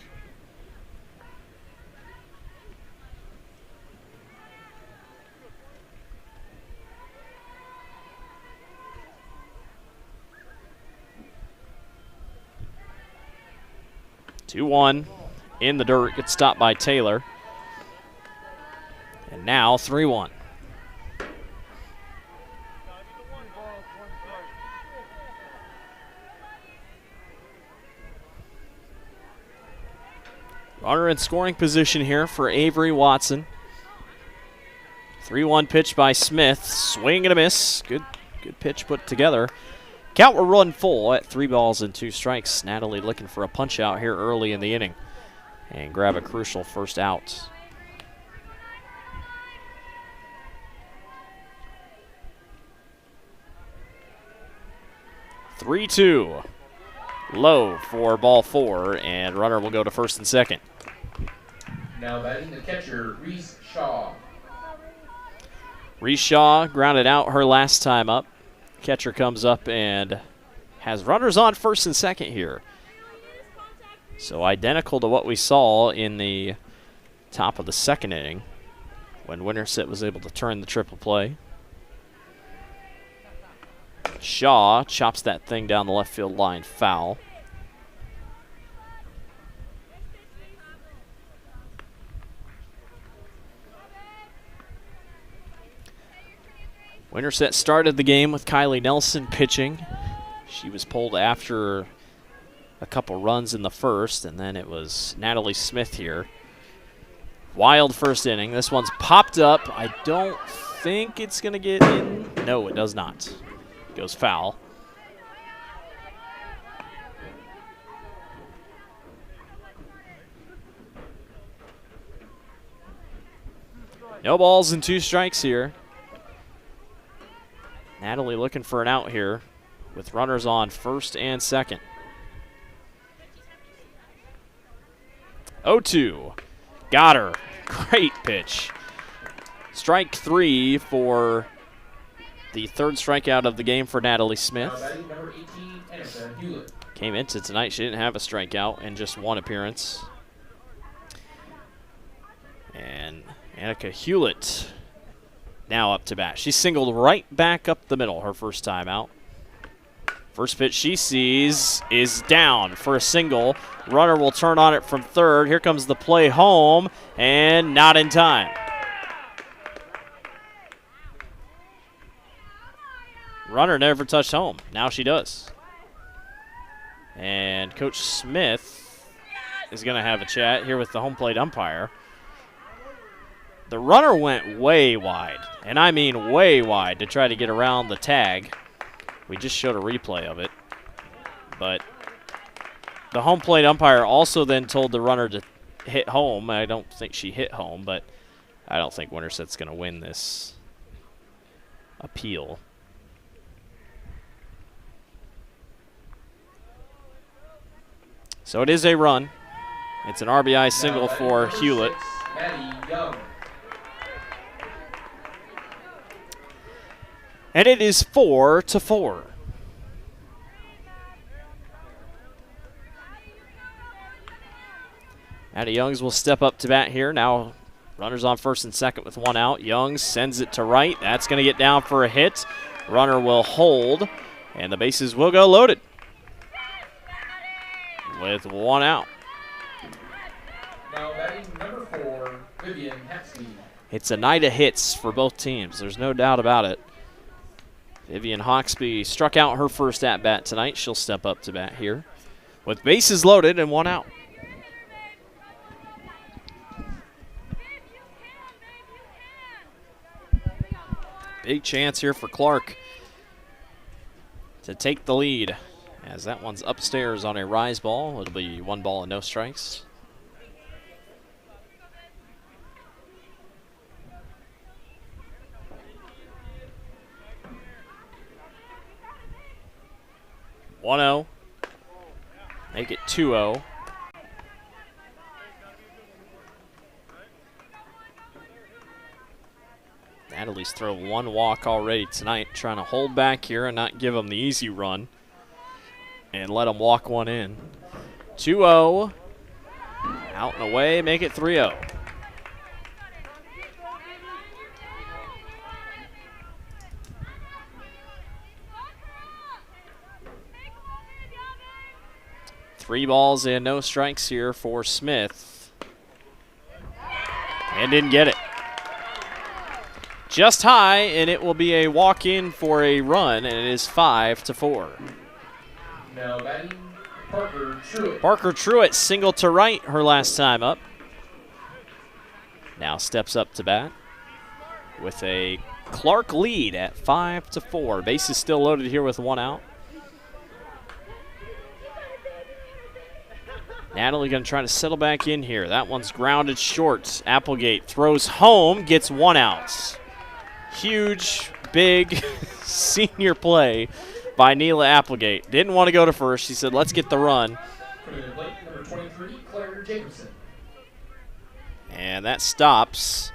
Two-one in the dirt. Gets stopped by Taylor. And now 3-1. Runner in scoring position here for Avery Watson. 3-1 pitch by Smith. Swing and a miss. Good pitch put together. Count will run full at 3 balls and 2 strikes. Natalie looking for a punch out here early in the inning and grab a crucial first out. (3-2). Low for ball 4, and runner will go to first and second. Now batting the catcher, Reese Shaw. Reese Shaw grounded out her last time up. Catcher comes up and has runners on first and second here. So identical to what we saw in the top of the second inning when Winterset was able to turn the triple play. Shaw chops that thing down the left field line, foul. Winterset started the game with Kylie Nelson pitching. She was pulled after a couple runs in the first, and then it was Natalie Smith here. Wild first inning. This one's popped up. I don't think it's going to get in. No, it does not. It goes foul. No balls and 2 strikes here. Natalie looking for an out here with runners on first and second. 0-2. Got her. Great pitch. Strike 3 for the 3rd strikeout of the game for Natalie Smith. Came into tonight, she didn't have a strikeout in just 1 appearance. And Annika Hewlett now up to bat. She singled right back up the middle her first time out. First pitch she sees is down for a single. Runner will turn on it from third. Here comes the play home, and not in time. Runner never touched home. Now she does. And Coach Smith is going to have a chat here with the home plate umpire. The runner went way wide, and I mean way wide, to try to get around the tag. We just showed a replay of it. But the home plate umpire also then told the runner to hit home. I don't think she hit home, but I don't think Winterset's going to win this appeal. So it is a run. It's an RBI single for Hewlett. And it is 4-4. Maddie Youngs will step up to bat here. Now runners on first and second with 1 out. Youngs sends it to right. That's going to get down for a hit. Runner will hold, and the bases will go loaded with 1 out. Now batting number 4, Vivian Hapsky. It's a night of hits for both teams. There's no doubt about it. Vivian Hawksby struck out her first at-bat tonight. She'll step up to bat here. with bases loaded and 1 out. Big chance here for Clarke to take the lead, as that one's upstairs on a rise ball. It'll be 1 ball and no strikes. One 0. Make it 2-0. Natalie's thrown 1 walk already tonight, trying to hold back here and not give them the easy run and let them walk 1 in. 2-0. Out and away, make it 3-0. Three balls and no strikes here for Smith. And didn't get it. Just high, and it will be a walk-in for a run, and it is 5-4. Now batting, Parker Truitt. Parker Truitt single to right her last time up. Now steps up to bat with a Clarke lead at 5-4. Base is still loaded here with 1 out. Natalie going to try to settle back in here. That one's grounded short. Applegate throws home, gets 1 out. Huge, big senior play by Neela Applegate. Didn't want to go to first. She said, let's get the run. Number 23, Clarke Jacobson. And that stops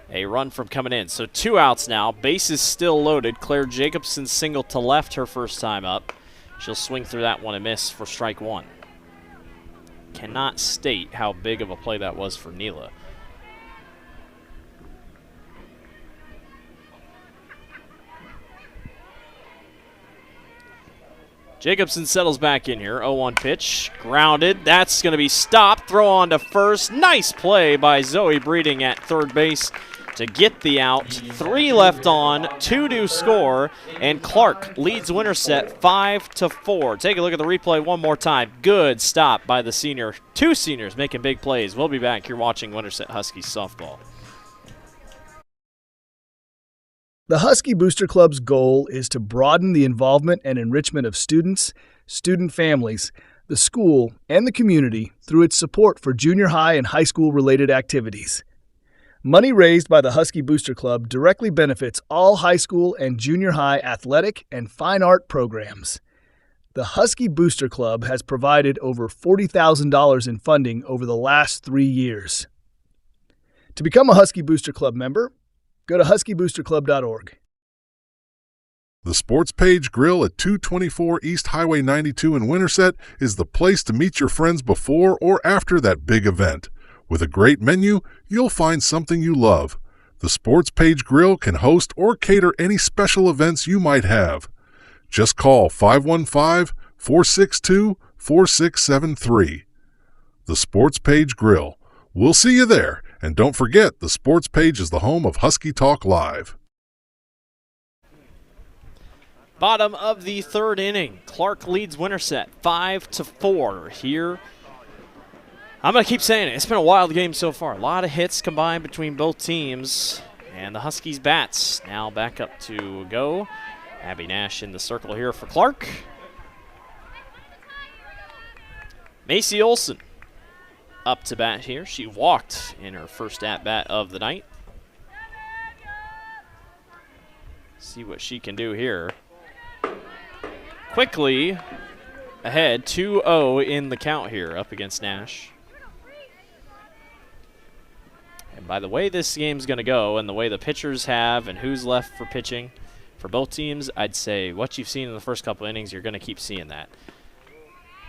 a run from coming in. So 2 outs now. Base is still loaded. Clarke Jacobson single to left her first time up. She'll swing through that one and miss for strike 1. Cannot state how big of a play that was for Neela. Jacobson settles back in here. 0-1 pitch. Grounded. That's going to be stopped. Throw on to first. Nice play by Zoe Breeding at third base to get the out. 3 left on, 2 to score, and Clarke leads Winterset 5-4. Take a look at the replay one more time. Good stop by the senior. 2 seniors making big plays. We'll be back. You're watching Winterset Huskies softball. The Husky Booster Club's goal is to broaden the involvement and enrichment of students, student families, the school, and the community through its support for junior high and high school-related activities. Money raised by the Husky Booster Club directly benefits all high school and junior high athletic and fine art programs. The Husky Booster Club has provided over $40,000 in funding over the last 3 years. To become a Husky Booster Club member, go to huskyboosterclub.org. The Sports Page Grill at 224 East Highway 92 in Winterset is the place to meet your friends before or after that big event. With a great menu, you'll find something you love. The Sports Page Grill can host or cater any special events you might have. Just call 515-462-4673. The Sports Page Grill. We'll see you there. And don't forget, the Sports Page is the home of Husky Talk Live. Bottom of the 3rd inning. Clarke leads Winterset 5-4 here. I'm going to keep saying it. It's been a wild game so far. A lot of hits combined between both teams. And the Huskies bats now back up to go. Abby Nash in the circle here for Clarke. Macy Olson up to bat here. She walked in her first at-bat of the night. See what she can do here. Quickly ahead, 2-0 in the count here up against Nash. And by the way this game's going to go and the way the pitchers have and who's left for pitching for both teams, I'd say what you've seen in the first couple innings, you're going to keep seeing that.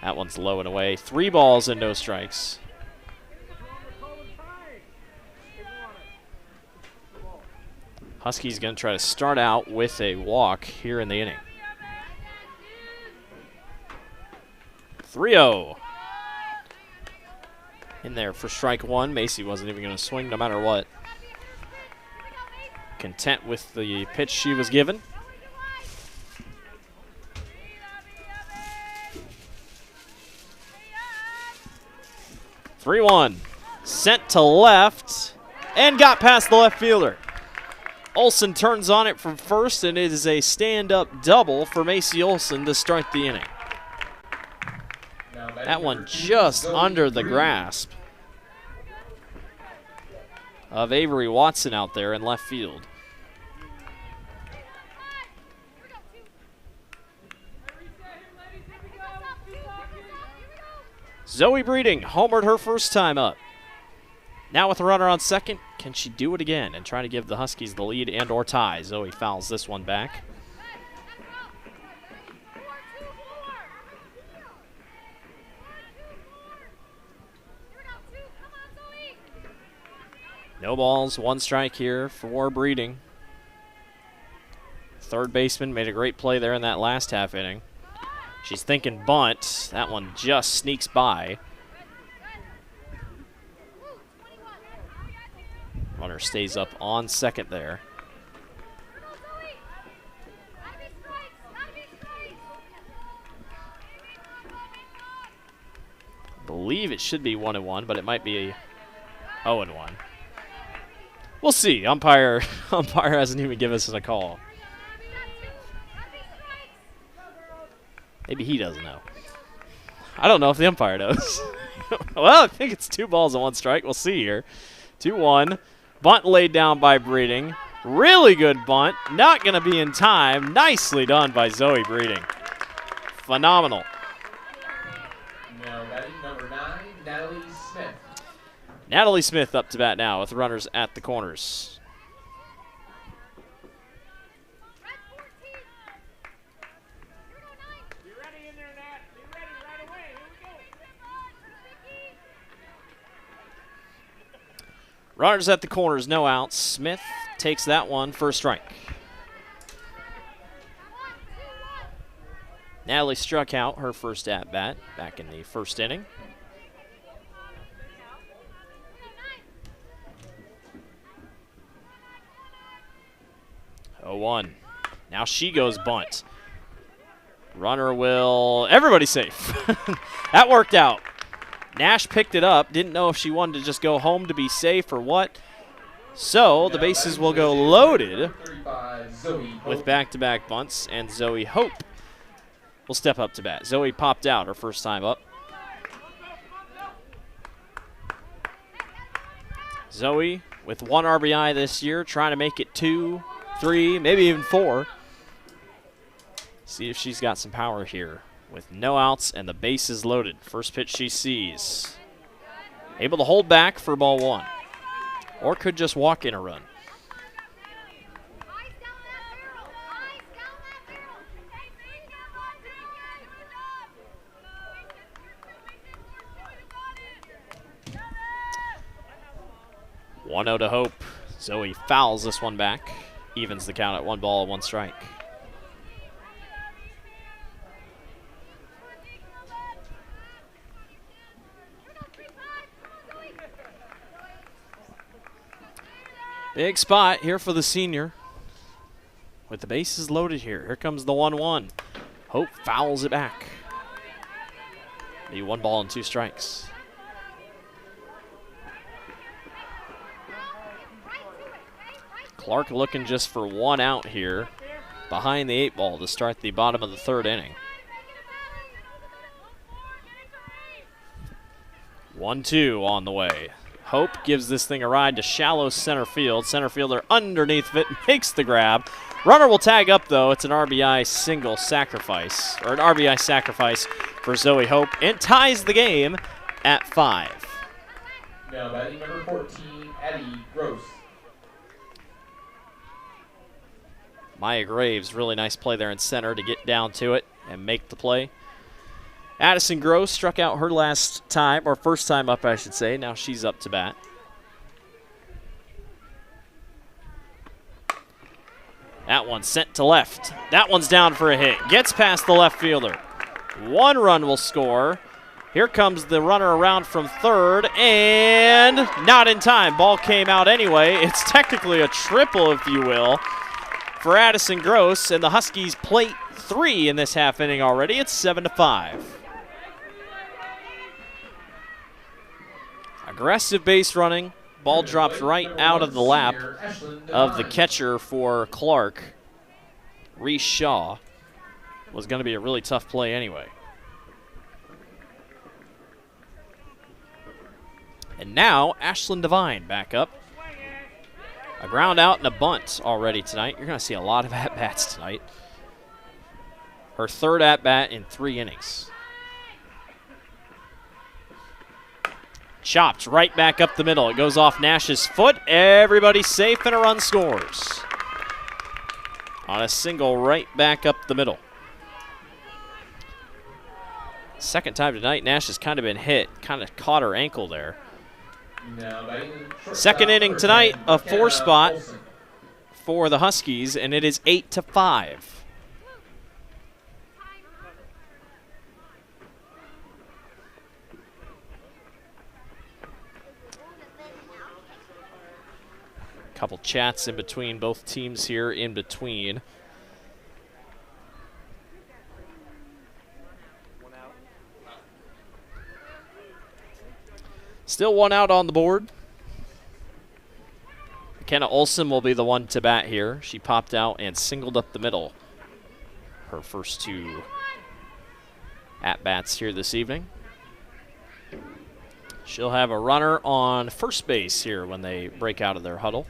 That one's low and away. 3 balls and no strikes. Huskies going to try to start out with a walk here in the inning. 3-0. In there for strike 1. Macy wasn't even going to swing no matter what. Content with the pitch she was given. 3-1. Sent to left and got past the left fielder. Olson turns on it from first, and it is a stand-up double for Macy Olson to start the inning. That one just under the grasp of Avery Watson out there in left field. Zoe Breeding homered her first time up. Now with a runner on second, can she do it again and try to give the Huskies the lead and or tie? Zoe fouls this one back. No balls, 1 strike here for Breeding. Third baseman made a great play there in that last half inning. She's thinking bunt. That one just sneaks by. Runner stays up on second there. I believe it should be 1-1, but it might be 0-1. We'll see. Umpire hasn't even given us a call. Maybe he doesn't know. I don't know if the umpire knows. Well, I think it's 2 balls and 1 strike. We'll see here. 2-1. Bunt laid down by Breeding. Really good bunt. Not going to be in time. Nicely done by Zoe Breeding. Phenomenal. Now batting number 9, Natalie Smith. Natalie Smith up to bat now with runners at the corners. Runners at the corners, no outs. Smith takes that one for a strike. Natalie struck out her first at-bat back in the first inning. Oh, 1. Now she goes bunt. Runner will... Everybody's safe. That worked out. Nash picked it up. Didn't know if she wanted to just go home to be safe or what. So the bases will go loaded with back-to-back bunts, and Zoe Hope will step up to bat. Zoe popped out her first time up. Zoe with 1 RBI this year, trying to make it 2, 3, maybe even 4. See if she's got some power here. With no outs and the bases loaded. First pitch she sees. Able to hold back for ball 1. Or could just walk in a run. One out to Hope. Zoe fouls this one back. Evens the count at 1 ball, 1 strike. Big spot here for the senior. With the bases loaded here. Here comes the 1-1. Hope fouls it back. The 1 ball and 2 strikes. Clarke looking just for 1 out here behind the 8 ball to start the bottom of the 3rd inning. 1-2 on the way. Hope gives this thing a ride to shallow center field. Center fielder underneath it makes the grab. Runner will tag up, though. It's an RBI single sacrifice, or an RBI sacrifice for Zoe Hope, and ties the game at 5. Now batting number 14, Addie Gross. Maya Graves, really nice play there in center to get down to it and make the play. Addison Gross struck out her last time, or first time up, I should say. Now she's up to bat. That one sent to left. That one's down for a hit. Gets past the left fielder. 1 run will score. Here comes the runner around from 3rd, and not in time. Ball came out anyway. It's technically a triple, if you will, for Addison Gross, and the Huskies plate 3 in this half inning already. It's 7-5. Aggressive base running. Ball drops right out of the lap of the catcher for Clarke. Reese Shaw. Was going to be a really tough play anyway. And now, Ashlyn Devine back up. A ground out and a bunt already tonight. You're going to see a lot of at-bats tonight. Her third at-bat in 3 innings. Chopped right back up the middle. It goes off Nash's foot. Everybody's safe and a run scores. On a single right back up the middle. Second time tonight, Nash has kind of been hit. Kind of caught her ankle there. Second inning tonight, a 4 spot for the Huskies, and it is 8-5. Couple chats in between both teams here in between. Still 1 out on the board. McKenna Olson will be the one to bat here. She popped out and singled up the middle. Her first 2 at-bats here this evening. She'll have a runner on first base here when they break out of their huddle.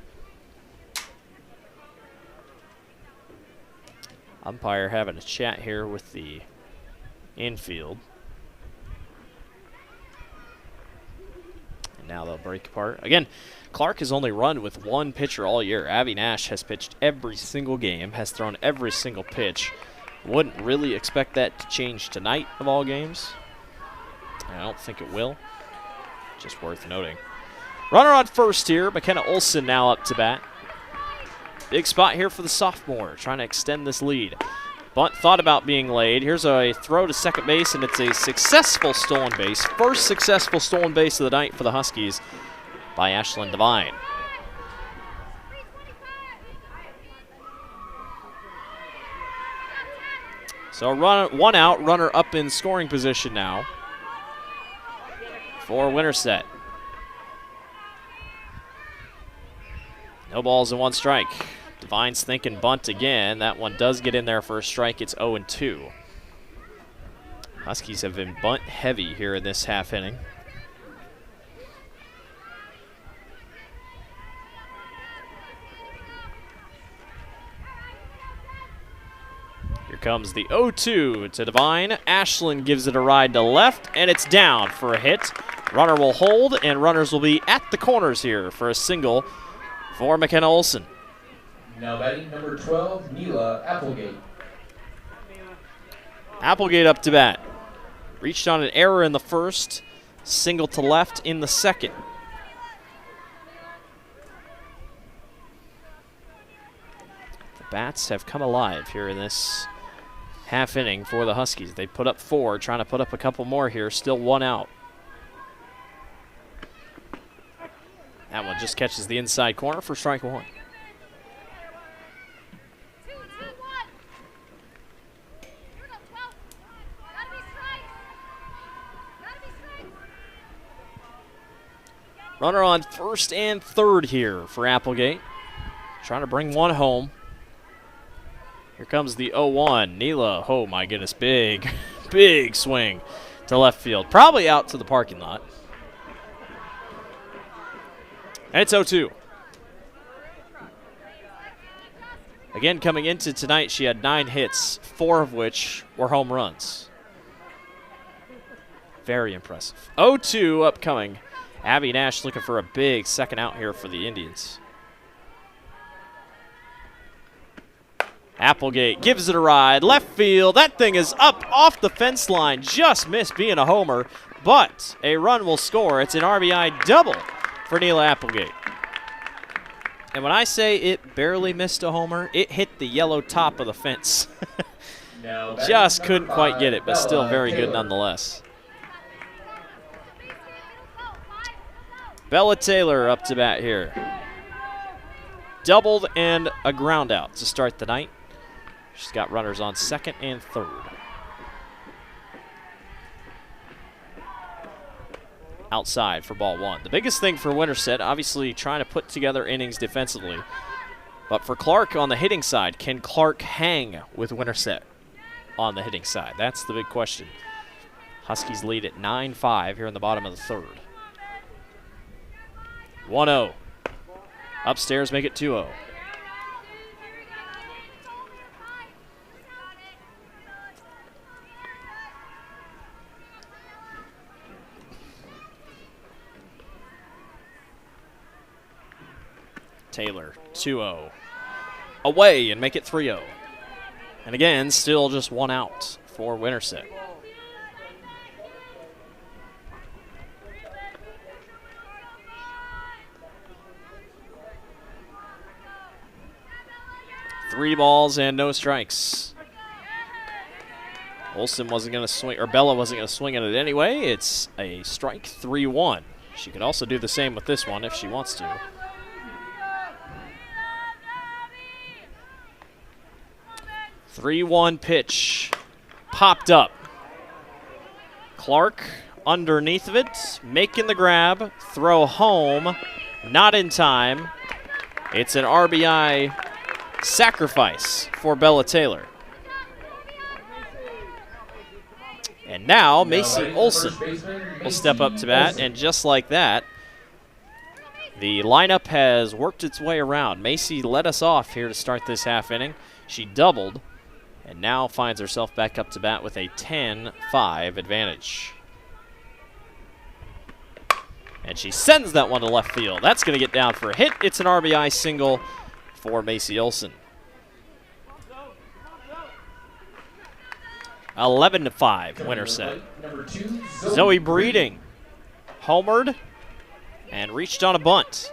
Umpire having a chat here with the infield. And now they'll break apart. Again, Clarke has only run with 1 pitcher all year. Abby Nash has pitched every single game, has thrown every single pitch. Wouldn't really expect that to change tonight of all games. I don't think it will. Just worth noting. Runner on first here. McKenna Olson now up to bat. Big spot here for the sophomore, trying to extend this lead. Bunt thought about being laid. Here's a throw to second base, and it's a successful stolen base. First successful stolen base of the night for the Huskies by Ashlyn Devine. So 1 out, runner up in scoring position now for Winterset. No balls and 1 strike. Devine's thinking bunt again. That one does get in there for a strike. It's 0-2. Huskies have been bunt heavy here in this half inning. Here comes the 0-2 to Devine. Ashlyn gives it a ride to left, and it's down for a hit. Runner will hold, and runners will be at the corners here for a single for McKenna Olson. Now batting number 12, Neela Applegate. Applegate up to bat. Reached on an error in the first, single to left in the second. The bats have come alive here in this half inning for the Huskies. They put up 4, trying to put up a couple more here, still 1 out. That one just catches the inside corner for strike 1. Runner on first and third here for Applegate. Trying to bring 1 home. Here comes the 0-1. Neela, oh my goodness, big, big swing to left field. Probably out to the parking lot. And it's 0-2. Again, coming into tonight, she had 9 hits, 4 of which were home runs. Very impressive. 0-2 upcoming. Abby Nash looking for a big second out here for the Indians. Applegate gives it a ride. Left field. That thing is up off the fence line. Just missed being a homer, but a run will score. It's an RBI double for Neela Applegate. And when I say it barely missed a homer, it hit the yellow top of the fence. Just couldn't quite get it, but still very good nonetheless. Bella Taylor up to bat here. Doubled and a ground out to start the night. She's got runners on second and third. outside for ball one. The biggest thing for Winterset, obviously trying to put together innings defensively. But for Clarke on the hitting side, can Clarke hang with Winterset on the hitting side? That's the big question. Huskies lead at 9-5 here in the bottom of the third. 1-0. Upstairs make it 2-0. Taylor, 2-0. Away and make it 3-0. And again, still just one out for Winterset. Three balls and no strikes. Olsen wasn't going to swing, or Bella wasn't going to swing at it anyway. It's a strike, 3-1. She could also do the same with this one if she wants to. 3-1 pitch popped up. Clarke underneath of it, making the grab, throw home, not in time. It's an RBI sacrifice for Bella Taylor. And now Macy Olsen will step up to bat, and just like that, the lineup has worked its way around. Macy led us off here to start this half inning. She doubled, and now finds herself back up to bat with a 10-5 advantage. And she sends that one to left field. That's going to get down for a hit. It's an RBI single for Macy Olsen. 11-5, Winterset. Zoe Breeding homered and reached on a bunt.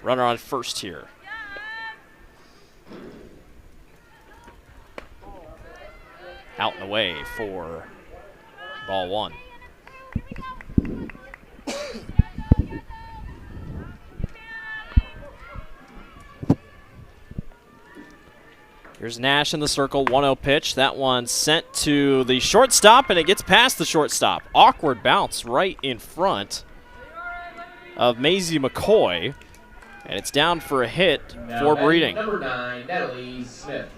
Runner on first here. Out and away for ball one. Here's Nash in the circle, 1-0 pitch. That one sent to the shortstop, and it gets past the shortstop. Awkward bounce right in front of Maisie McCoy. And it's down for a hit for Breeding. Number 9, Natalie Smith.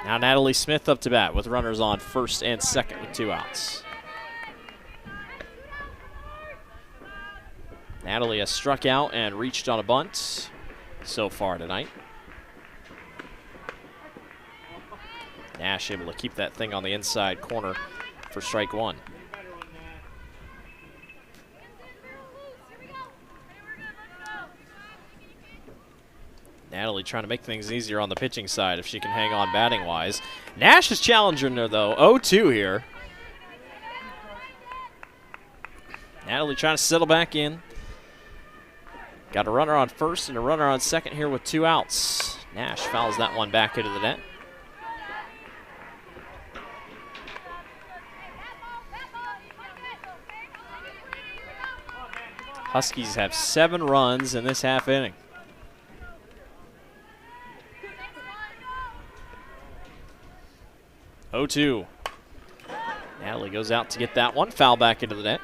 Now Natalie Smith up to bat with runners on first and second with 2 outs. Natalie has struck out and reached on a bunt so far tonight. Nash able to keep that thing on the inside corner for strike one. Natalie trying to make things easier on the pitching side if she can hang on batting-wise. Nash is challenging her, though. 0-2 here. Natalie trying to settle back in. Got a runner on first and a runner on second here with 2 outs. Nash fouls that one back into the net. Huskies have 7 runs in this half inning. Oh, 2. Natalie goes out to get that one. Foul back into the net.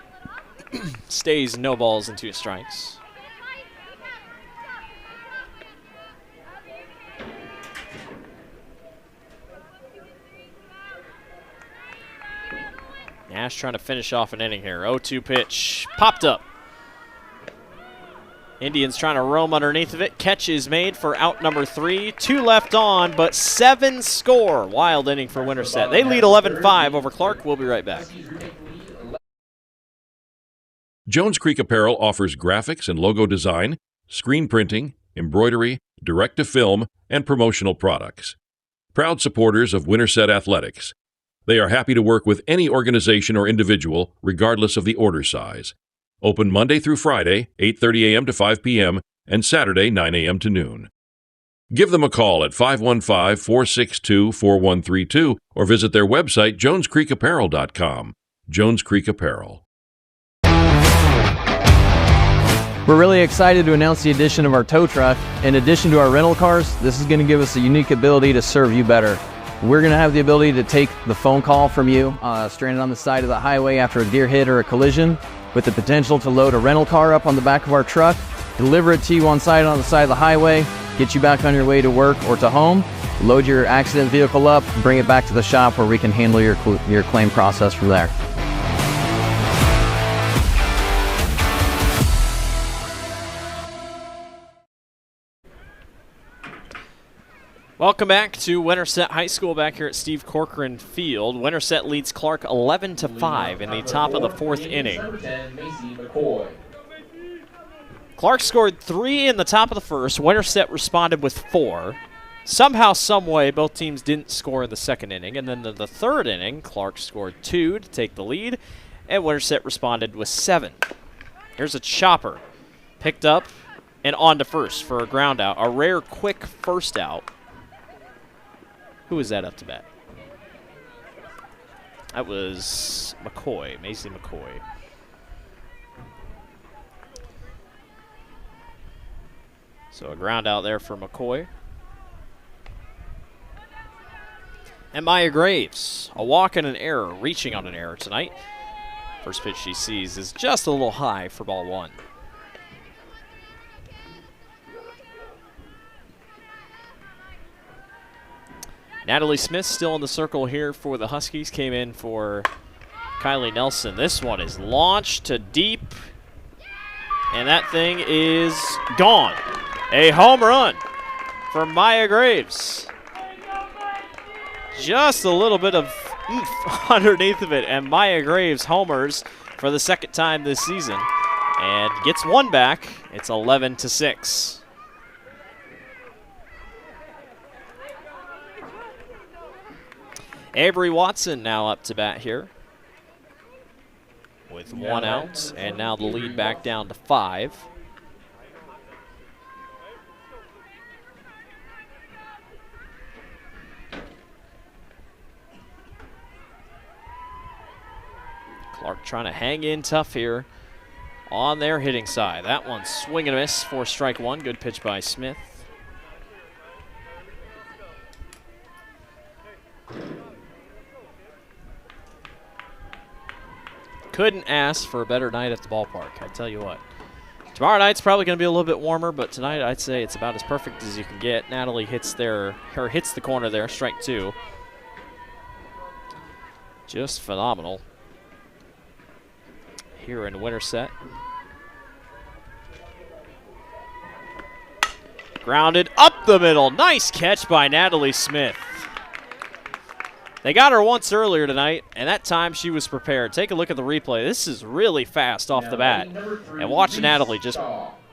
Stays no balls and 2 strikes. Nash trying to finish off an inning here. 0-2 pitch. Popped up. Indians trying to roam underneath of it. Catch is made for out number 3. 2 left on, but 7 score. Wild inning for Winterset. They lead 11-5 over Clarke. We'll be right back. Jones Creek Apparel offers graphics and logo design, screen printing, embroidery, direct-to-film, and promotional products. Proud supporters of Winterset Athletics. They are happy to work with any organization or individual, regardless of the order size. Open Monday through Friday, 8:30 a.m. to 5 p.m., and Saturday, 9 a.m. to noon. Give them a call at 515-462-4132 or visit their website, jonescreekapparel.com. Jones Creek Apparel. We're really excited to announce the addition of our tow truck. In addition to our rental cars, this is going to give us a unique ability to serve you better. We're going to have the ability to take the phone call from you stranded on the side of the highway after a deer hit or a collision, with the potential to load a rental car up on the back of our truck, deliver it to you on the side of the highway, get you back on your way to work or to home, load your accident vehicle up, bring it back to the shop where we can handle your claim process from there. Welcome back to Winterset High School back here at Steve Corcoran Field. Winterset leads Clarke 11-5 in the top of the fourth inning. Clarke scored 3 in the top of the first. Winterset responded with 4. Somehow, some way, both teams didn't score in the second inning. And then in the third inning, Clarke scored 2 to take the lead, and Winterset responded with 7. Here's a chopper. Picked up and on to first for a ground out. A rare quick first out. Who was that up to bat? That was McCoy, Macy McCoy. So a ground out there for McCoy. And Maya Graves, a walk and an error, reaching on an error tonight. First pitch she sees is just a little high for ball 1. Natalie Smith still in the circle here for the Huskies. Came in for Kylie Nelson. This one is launched to deep, and that thing is gone. A home run for Maya Graves. Just a little bit of oomph underneath of it, and Maya Graves homers for the second time this season and gets one back. It's 11-6. Avery Watson now up to bat here with 1 out, and now the lead back down to 5. Clarke trying to hang in tough here on their hitting side. That one's swing and a miss for strike 1. Good pitch by Smith. Couldn't ask for a better night at the ballpark, I tell you what. Tomorrow night's probably going to be a little bit warmer, but tonight I'd say it's about as perfect as you can get. Natalie hits the corner there, strike 2. Just phenomenal here in Winterset. Grounded up the middle. Nice catch by Natalie Smith. They got her once earlier tonight, and that time she was prepared. Take a look at the replay. This is really fast off the bat. And watch Natalie, just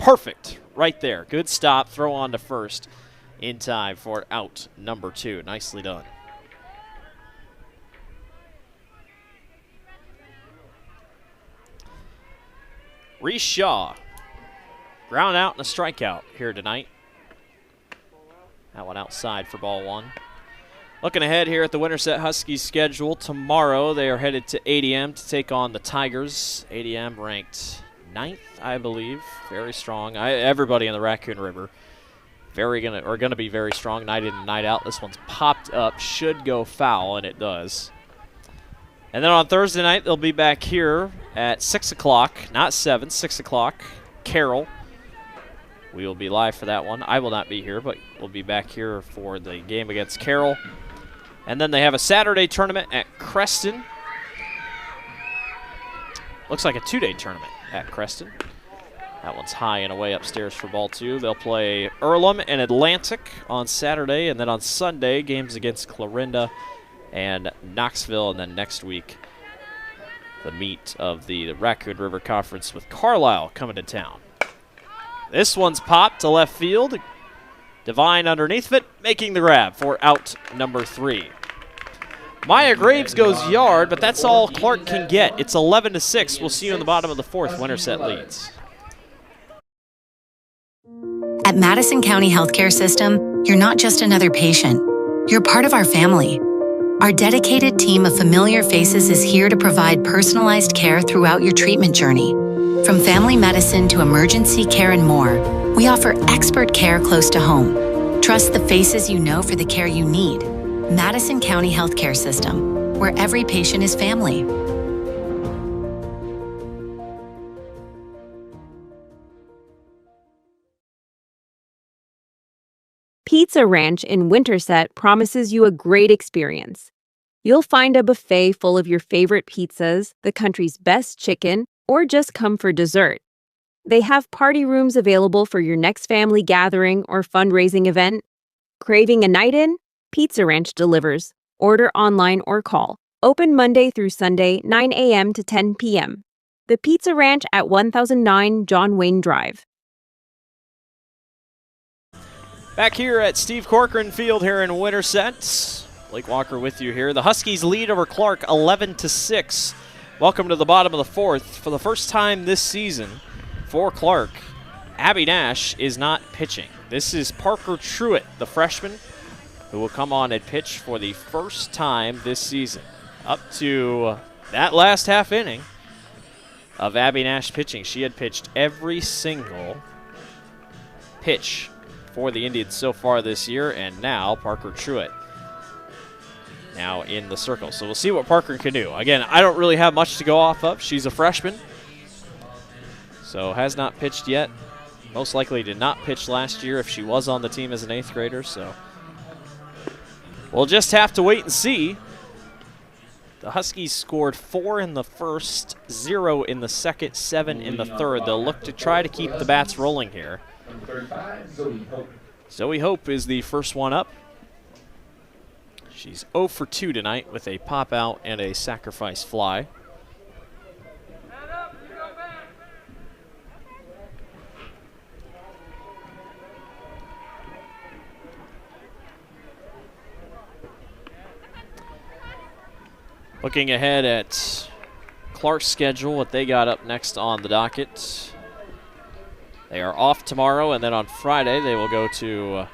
perfect right there. Good stop, throw on to first in time for out number 2. Nicely done. Reese Shaw, ground out and a strikeout here tonight. That one outside for ball 1. Looking ahead here at the Winterset Huskies schedule, tomorrow they are headed to ADM to take on the Tigers. ADM ranked 9th, I believe. Very strong. Everybody in the Raccoon River are going to be very strong night in and night out. This one's popped up, should go foul, and it does. And then on Thursday night, they'll be back here at 6 o'clock, not 7, 6 o'clock. Carroll. We will be live for that one. I will not be here, but we'll be back here for the game against Carroll. And then they have a Saturday tournament at Creston. Looks like a 2-day tournament at Creston. That one's high and away upstairs for ball 2. They'll play Earlham and Atlantic on Saturday, and then on Sunday, games against Clarinda and Knoxville, and then next week, the meet of the Raccoon River Conference with Carlisle coming to town. This one's popped to left field. Devine underneath it, making the grab for out number 3. Maya Graves goes yard, but that's all Clarke can get. It's 11-6. We'll see you in the bottom of the 4th. Winterset leads. At Madison County Healthcare System, you're not just another patient. You're part of our family. Our dedicated team of familiar faces is here to provide personalized care throughout your treatment journey. From family medicine to emergency care and more, we offer expert care close to home. Trust the faces you know for the care you need. Madison County Healthcare System, where every patient is family. Pizza Ranch in Winterset promises you a great experience. You'll find a buffet full of your favorite pizzas, the country's best chicken, or just come for dessert. They have party rooms available for your next family gathering or fundraising event. Craving a night in? Pizza Ranch delivers. Order online or call. Open Monday through Sunday, 9 a.m. to 10 p.m. The Pizza Ranch at 1009 John Wayne Drive. Back here at Steve Corcoran Field here in Winterset. Blake Walker with you here. The Huskies lead over Clarke 11-6. Welcome to the bottom of the fourth. For the first time this season for Clarke, Abby Nash is not pitching. This is Parker Truitt, the freshman, who will come on and pitch for the first time this season. Up to that last half inning of Abby Nash pitching, she had pitched every single pitch for the Indians so far this year, and now Parker Truitt now in the circle. So we'll see what Parker can do. Again, I don't really have much to go off of. She's a freshman, so has not pitched yet. Most likely did not pitch last year if she was on the team as an 8th grader, so we'll just have to wait and see. The Huskies scored 4 in the first, 0 in the second, 7 in the third. They'll look to try to keep the bats rolling here. Zoe Hope is the first one up. She's 0 for 2 tonight with a pop out and a sacrifice fly. Looking ahead at Clarke's schedule, what they got up next on the docket. They are off tomorrow, and then on Friday they will go to,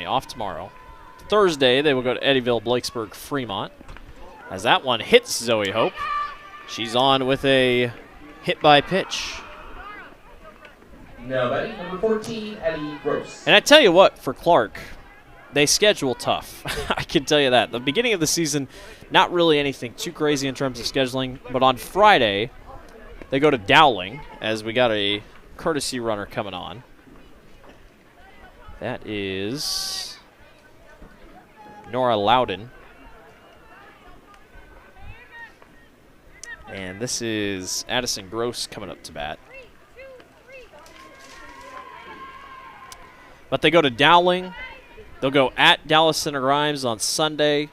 off tomorrow. Thursday they will go to Eddyville, Blakesburg, Fremont. As that one hits Zoe Hope, she's on with a hit by pitch. Nobody. Number 14, Ellie Gross. And I tell you what, for Clarke, they schedule tough. I can tell you that. The beginning of the season, not really anything too crazy in terms of scheduling, but on Friday, they go to Dowling, as we got a courtesy runner coming on. That is Nora Loudon. And this is Addison Gross coming up to bat. But they go to Dowling. They'll go at Dallas Center Grimes on Sunday.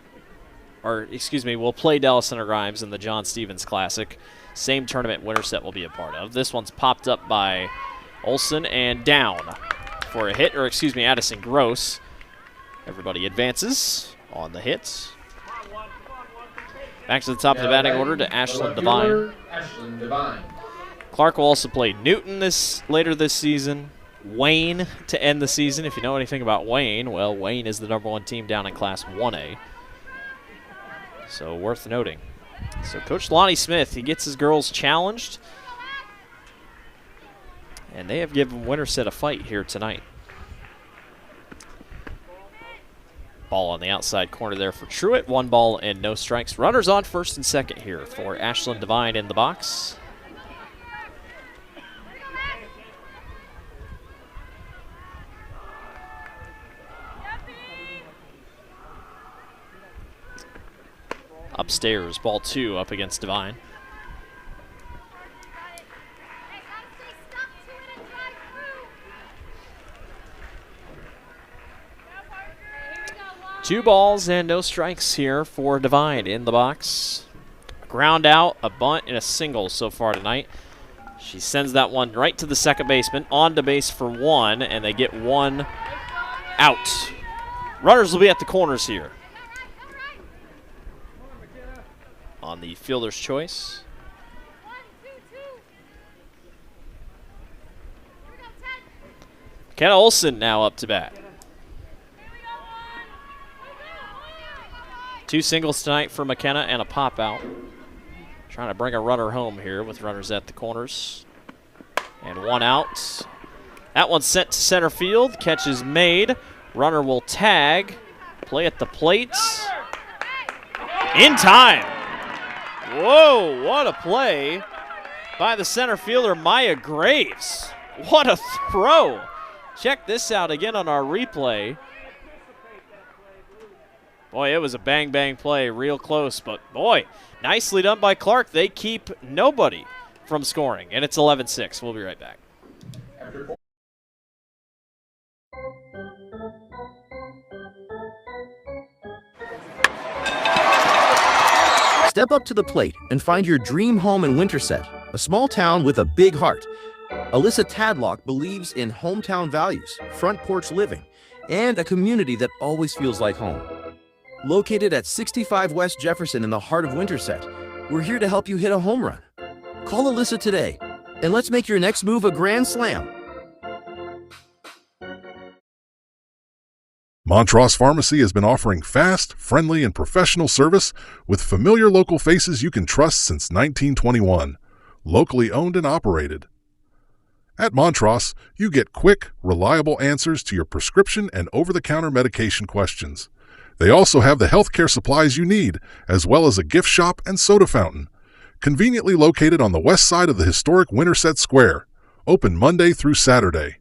We'll play Dallas Center Grimes in the John Stevens Classic. Same tournament Winterset will be a part of. This one's popped up by Olsen and down for a hit, Addison Gross. Everybody advances on the hit. Back to the top of the batting order to Ashlyn Devine. Clarke will also play Newton later this season. Wayne to end the season. If you know anything about Wayne, well, Wayne is the #1 team down in Class 1A. So worth noting. So Coach Lonnie Smith, he gets his girls challenged. And they have given Winterset a fight here tonight. Ball on the outside corner there for Truitt. 1 ball and no strikes. Runners on first and second here for Ashlyn Devine in the box. Upstairs, ball 2 up against Devine. Two balls and no strikes here for Devine in the box. A ground out, a bunt, and a single so far tonight. She sends that one right to the second baseman, on to base for 1, and they get 1 out. Runners will be at the corners here. On the fielder's choice. McKenna Olsen now up to bat. 2 singles tonight for McKenna and a pop out. Trying to bring a runner home here with runners at the corners. And one out. That one's sent to center field. Catch is made. Runner will tag. Play at the plate. In time. Whoa, what a play by the center fielder, Maya Graves. What a throw. Check this out again on our replay. Boy, it was a bang-bang play, real close, but boy, nicely done by Clarke. They keep nobody from scoring, and it's 11-6. We'll be right back. Step up to the plate and find your dream home in Winterset, a small town with a big heart. Alyssa Tadlock believes in hometown values, front porch living, and a community that always feels like home. Located at 65 West Jefferson in the heart of Winterset, we're here to help you hit a home run. Call Alyssa today, and let's make your next move a grand slam. Montross Pharmacy has been offering fast, friendly, and professional service with familiar local faces you can trust since 1921. Locally owned and operated. At Montross, you get quick, reliable answers to your prescription and over-the-counter medication questions. They also have the healthcare supplies you need, as well as a gift shop and soda fountain. Conveniently located on the west side of the historic Winterset Square. Open Monday through Saturday.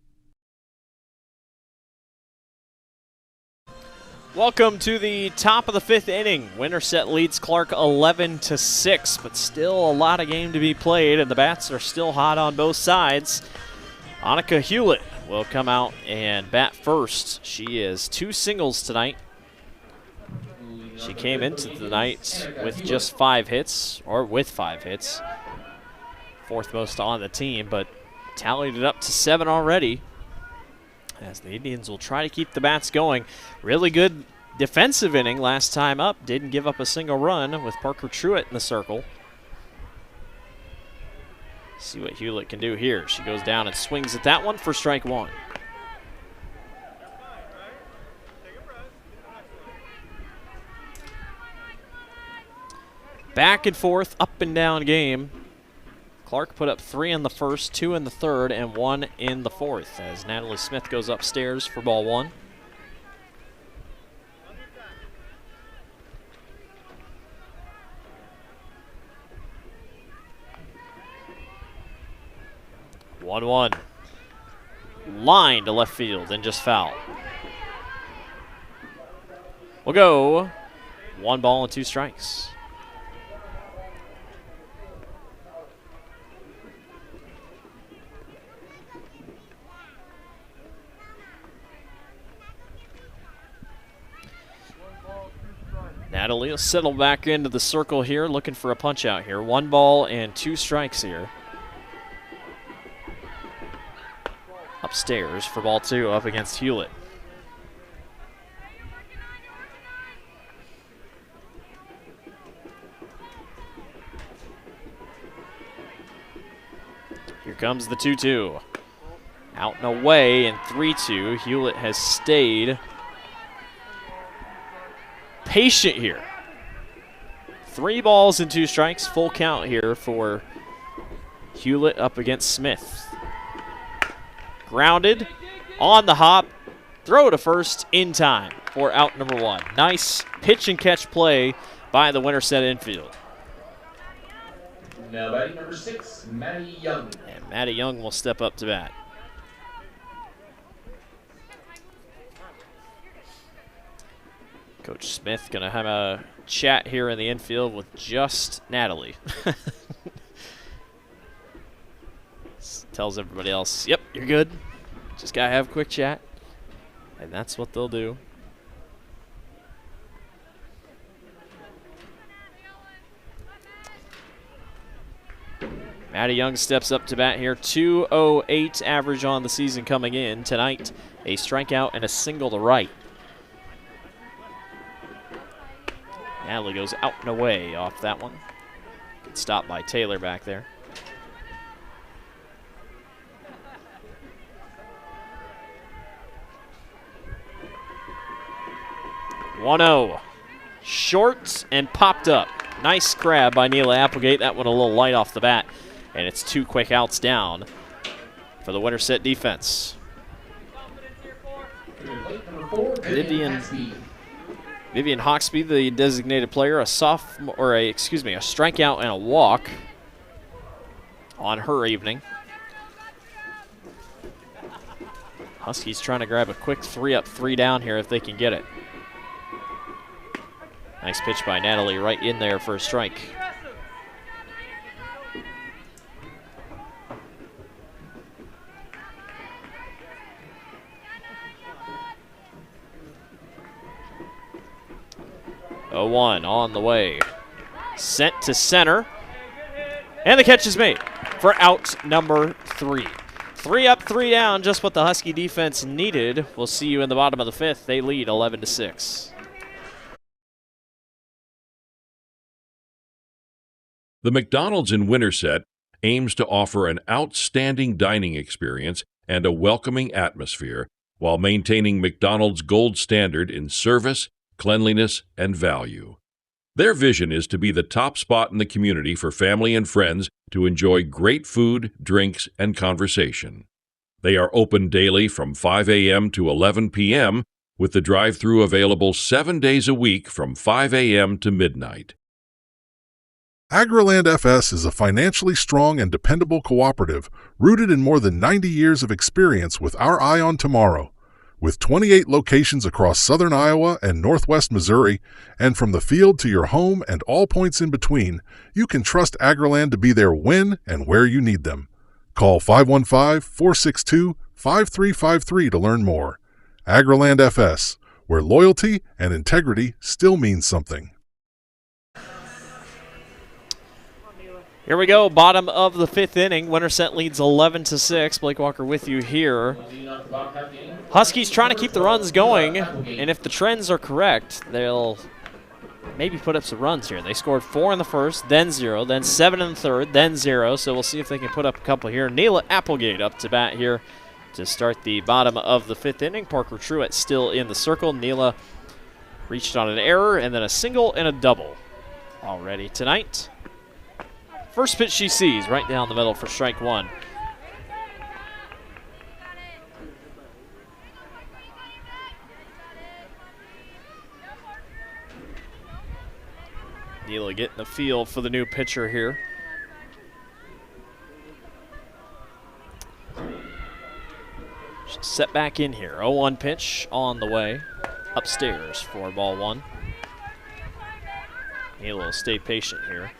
Welcome to the top of the 5th inning. Winterset leads Clarke 11-6, but still a lot of game to be played, and the bats are still hot on both sides. Annika Hewlett will come out and bat first. She is 2 singles tonight. She came into the night with just 5 hits, or with 5 hits. 4th most on the team, but tallied it up to 7 already, as the Indians will try to keep the bats going. Really good defensive inning last time up. Didn't give up a single run with Parker Truitt in the circle. See what Hewlett can do here. She goes down and swings at that one for strike 1. Back and forth, up and down game. Clarke put up 3 in the first, 2 in the third, and 1 in the fourth as Natalie Smith goes upstairs for ball 1. One. Line to left field and just foul. We'll go 1 ball and 2 strikes. Natalie will settle back into the circle here, looking for a punch out here. 1 ball and 2 strikes here. Upstairs for ball 2 up against Hewlett. Here comes the 2-2. Out and away in 3-2. Hewlett has stayed patient here. 3 balls and 2 strikes, full count here for Hewlett up against Smith. Grounded, on the hop, throw to first in time for out number 1. Nice pitch and catch play by the Winterset infield. Now batting number 6, Maddie Young. And Maddie Young will step up to bat. Coach Smith going to have a chat here in the infield with just Natalie. Tells everybody else, yep, you're good. Just got to have a quick chat. And that's what they'll do. Maddie Young steps up to bat here. 208 average on the season coming in. Tonight, a strikeout and a single to right. Natalie goes out and away off that one. Good stop by Taylor back there. 1-0. Short and popped up. Nice grab by Neela Applegate. That one a little light off the bat. And it's 2 quick outs down for the Winterset defense. Vivian Hawksby, the designated player, a strikeout and a walk on her evening. Huskies trying to grab a quick 3-up, 3-down here if they can get it. Nice pitch by Natalie right in there for a strike. Oh, 1 on the way. Sent to center. And the catch is made for out number 3. 3 up, 3 down, just what the Husky defense needed. We'll see you in the bottom of the 5th. They lead 11-6. The McDonald's in Winterset aims to offer an outstanding dining experience and a welcoming atmosphere while maintaining McDonald's gold standard in service, cleanliness, and value. Their vision is to be the top spot in the community for family and friends to enjoy great food, drinks, and conversation. They are open daily from 5 a.m. to 11 p.m., with the drive-thru available 7 days a week from 5 a.m. to midnight. AgriLand FS is a financially strong and dependable cooperative rooted in more than 90 years of experience with our eye on tomorrow. With 28 locations across southern Iowa and northwest Missouri, and from the field to your home and all points in between, you can trust AgriLand to be there when and where you need them. Call 515-462-5353 to learn more. AgriLand FS, where loyalty and integrity still means something. Here we go, bottom of the 5th inning. Winterset leads 11-6. Blake Walker with you here. Huskies trying to keep the runs going, and if the trends are correct, they'll maybe put up some runs here. They scored 4 in the first, then 0, then 7 in the third, then 0. So we'll see if they can put up a couple here. Neela Applegate up to bat here to start the bottom of the 5th inning. Parker Truitt still in the circle. Neela reached on an error, and then a single and a double already tonight. First pitch she sees, right down the middle for strike 1. Neela getting the feel for the new pitcher here. Set back in here. 0-1 pitch on the way. Upstairs for ball 1. Neela will stay patient here.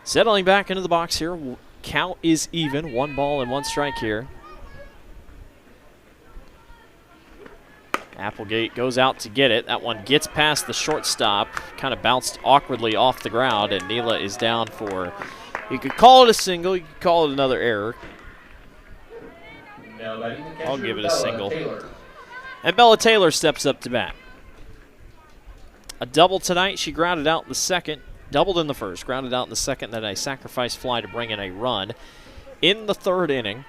Settling back into the box here. Count is even. 1 ball and 1 strike here. Applegate goes out to get it. That one gets past the shortstop. Kind of bounced awkwardly off the ground, and Neela is down for, you could call it a single, you could call it another error. I'll give it a single. And Bella Taylor steps up to bat. A double tonight. She grounded out in the second. Doubled in the first, grounded out in the second, then a sacrifice fly to bring in a run in the 3rd inning.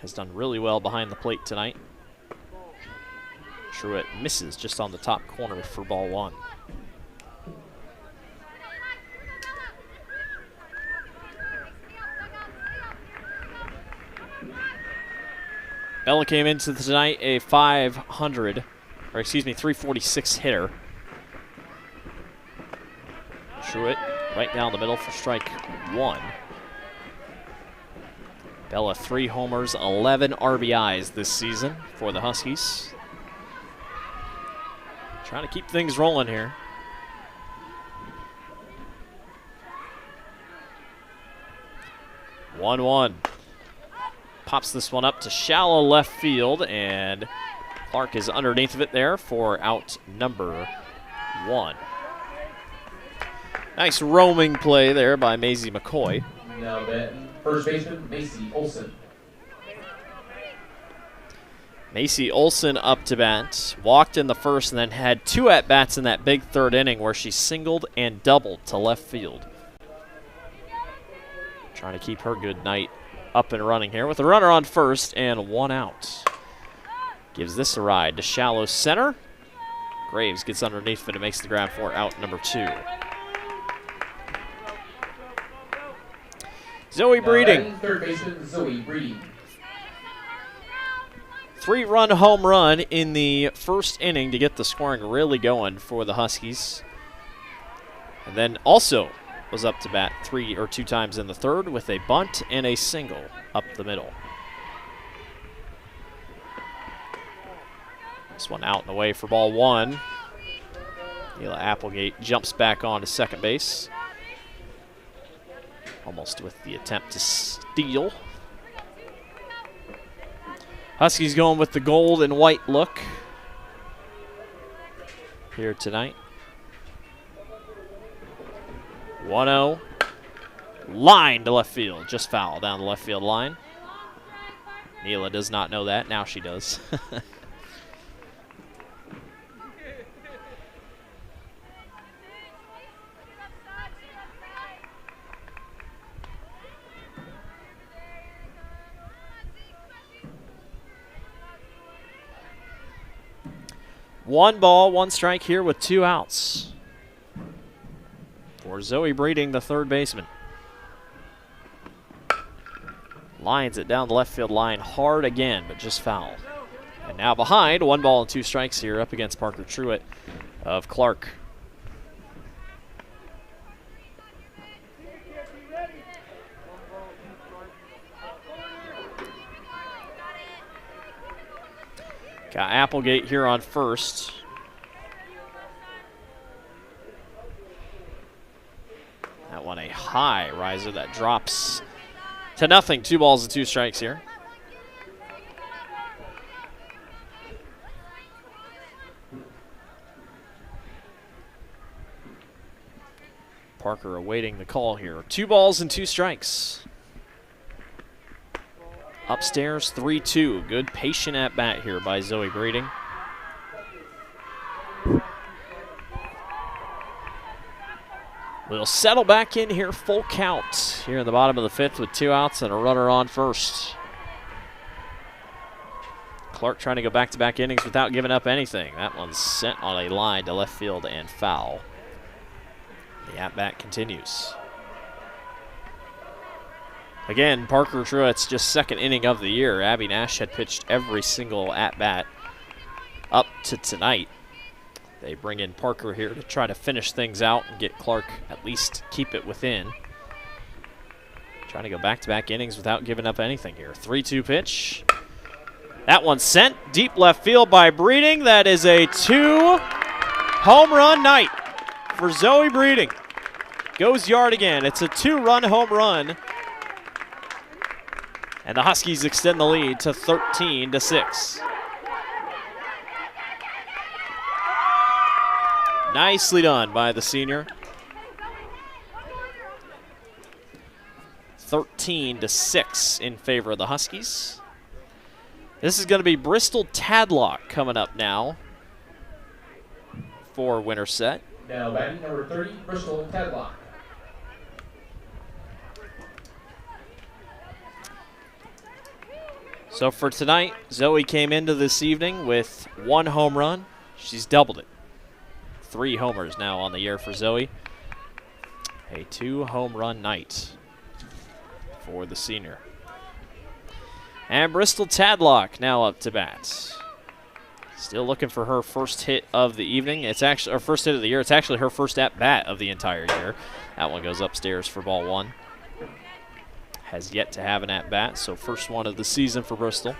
Has done really well behind the plate tonight. Truitt misses just on the top corner for ball 1. Bella came into tonight a 346 hitter. Truitt right down the middle for strike 1. Bella 3 homers, 11 RBIs this season for the Huskies. Trying to keep things rolling here. One. Pops this one up to shallow left field, and Clarke is underneath of it there for out number 1. Nice roaming play there by Maisie McCoy. Now batting first baseman Macy Olson. Macy Olson up to bat. Walked in the first and then had 2 at-bats in that big 3rd inning where she singled and doubled to left field. Trying to keep her good night up and running here with a runner on first and 1 out. Gives this a ride to shallow center. Graves gets underneath, but it makes the grab for out number 2. Zoe Breeding. Third baseman Zoe Breeding. 3-run home run in the first inning to get the scoring really going for the Huskies. And then also was up to bat 2 times in the third with a bunt and a single up the middle. This one out and away for ball 1. Mila Applegate jumps back on to second base. Almost with the attempt to steal. Huskies going with the gold and white look here tonight. 1-0. Line to left field. Just foul down the left field line. Mila does not know that. Now she does. One ball, 1 strike here with 2 outs for Zoe Breeding, the third baseman. Lines it down the left field line hard again, but just foul. And now behind, 1 ball and 2 strikes here up against Parker Truitt of Clarke. Got Applegate here on first. That one a high riser that drops to nothing. 2 balls and 2 strikes here. Parker awaiting the call here. 2 balls and 2 strikes. Upstairs, 3-2. Good patient at bat here by Zoe Breeding. We'll settle back in here, full count here in the bottom of the 5th with 2 outs and a runner on first. Clarke trying to go back-to-back innings without giving up anything. That one's sent on a line to left field and foul. The at-bat continues. Again, Parker Truitt's just 2nd inning of the year. Abby Nash had pitched every single at-bat up to tonight. They bring in Parker here to try to finish things out and get Clarke at least keep it within. Trying to go back-to-back innings without giving up anything here. 3-2 pitch. That one sent deep left field by Breeding. That is a 2-home run night for Zoe Breeding. Goes yard again. It's a 2-run home run. And the Huskies extend the lead to 13-6. Nicely done by the senior. 13-6 in favor of the Huskies. This is going to be Bristol Tadlock coming up now for Winterset. Now batting number 30, Bristol Tadlock. So for tonight, Zoe came into this evening with 1 home run. She's doubled it. 3 homers now on the year for Zoe. A 2-home run night for the senior. And Bristol Tadlock now up to bat. Still looking for her first hit of the evening. It's actually her first hit of the year. It's actually her first at-bat of the entire year. That one goes upstairs for ball 1. Has yet to have an at-bat, so first one of the season for Bristol.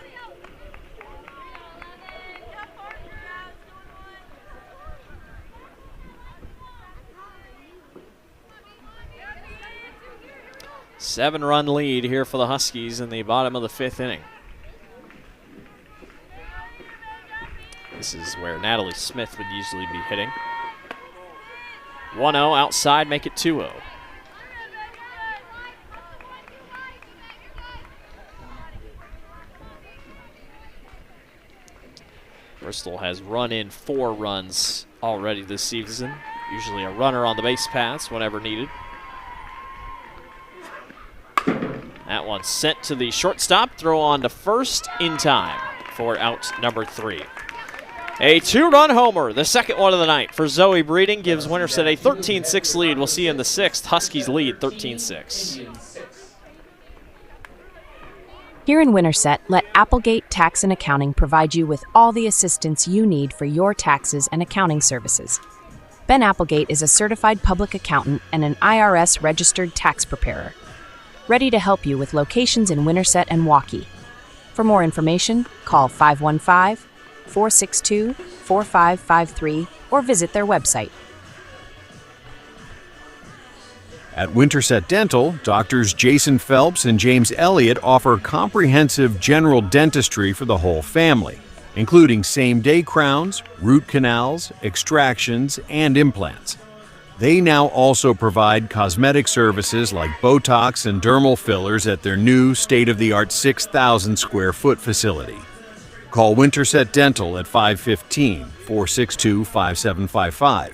Seven-run lead here for the Huskies in the bottom of the 5th inning. This is where Natalie Smith would usually be hitting. 1-0 outside, make it 2-0. Bristol has run in 4 runs already this season. Usually a runner on the base paths whenever needed. That one's sent to the shortstop. Throw on to first in time for out number 3. A 2-run homer, the second one of the night for Zoe Breeding, gives Winterset a 13-6 lead. We'll see you in the 6th. Huskies lead 13-6. Here in Winterset, let Applegate Tax and Accounting provide you with all the assistance you need for your taxes and accounting services. Ben Applegate is a certified public accountant and an IRS-registered tax preparer, ready to help you with locations in Winterset and Waukee. For more information, call 515-462-4553 or visit their website. At Winterset Dental, doctors Jason Phelps and James Elliott offer comprehensive general dentistry for the whole family, including same-day crowns, root canals, extractions, and implants. They now also provide cosmetic services like Botox and dermal fillers at their new state-of-the-art 6,000 square foot facility. Call Winterset Dental at 515-462-5755.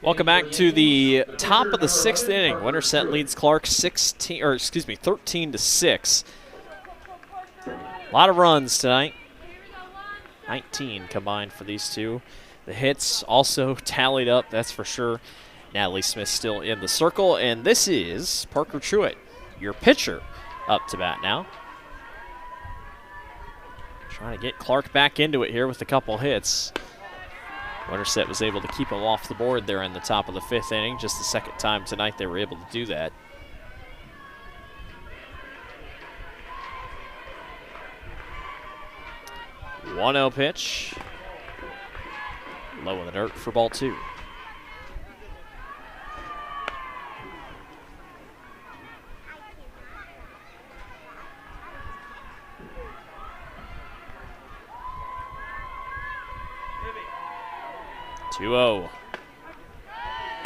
Welcome back to the top of the 6th inning. Winterset leads Clarke 13-6. A lot of runs tonight. 19 combined for these two. The hits also tallied up, that's for sure. Natalie Smith still in the circle, and this is Parker Truitt, your pitcher, up to bat now. Trying to get Clarke back into it here with a couple hits. Winterset was able to keep him off the board there in the top of the 5th inning. Just the second time tonight they were able to do that. The 1-0 pitch. Low in the dirt for ball 2.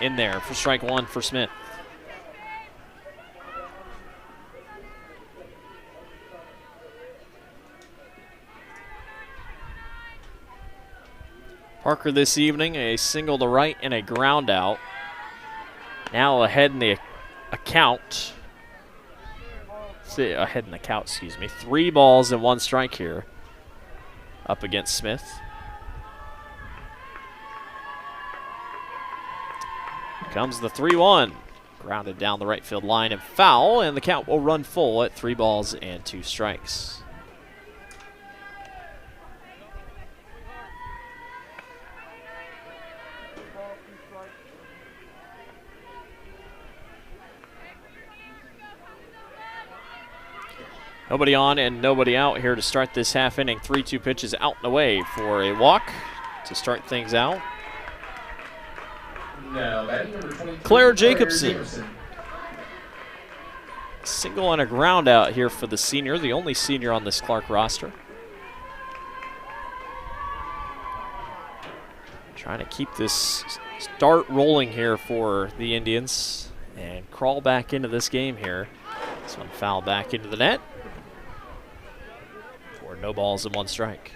In there for strike 1 for Smith. Parker this evening, a single to right and a ground out. Now ahead in the account. Ahead in the count, excuse me. 3 balls and 1 strike here up against Smith. Comes the 3-1. Grounded down the right field line and foul, and the count will run full at 3 balls and 2 strikes. Nobody on and nobody out here to start this half inning. 3-2 pitches out and away for a walk to start things out. Claire Jacobson. Single and a ground out here for the senior, the only senior on this Clarke roster. Trying to keep this start rolling here for the Indians and crawl back into this game here. This one foul back into the net for no balls and 1 strike.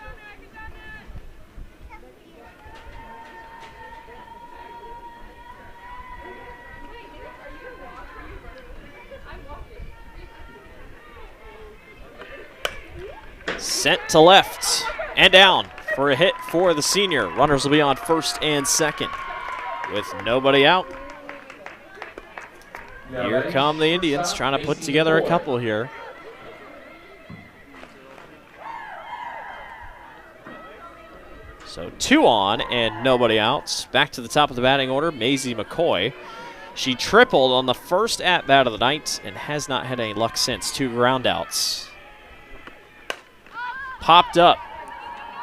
Sent to left and down for a hit for the senior. Runners will be on first and second with nobody out. Here come the Indians trying to put together a couple here. So 2 on and nobody out. Back to the top of the batting order, Maisie McCoy. She tripled on the first at-bat of the night and has not had any luck since. 2 ground outs. Popped up.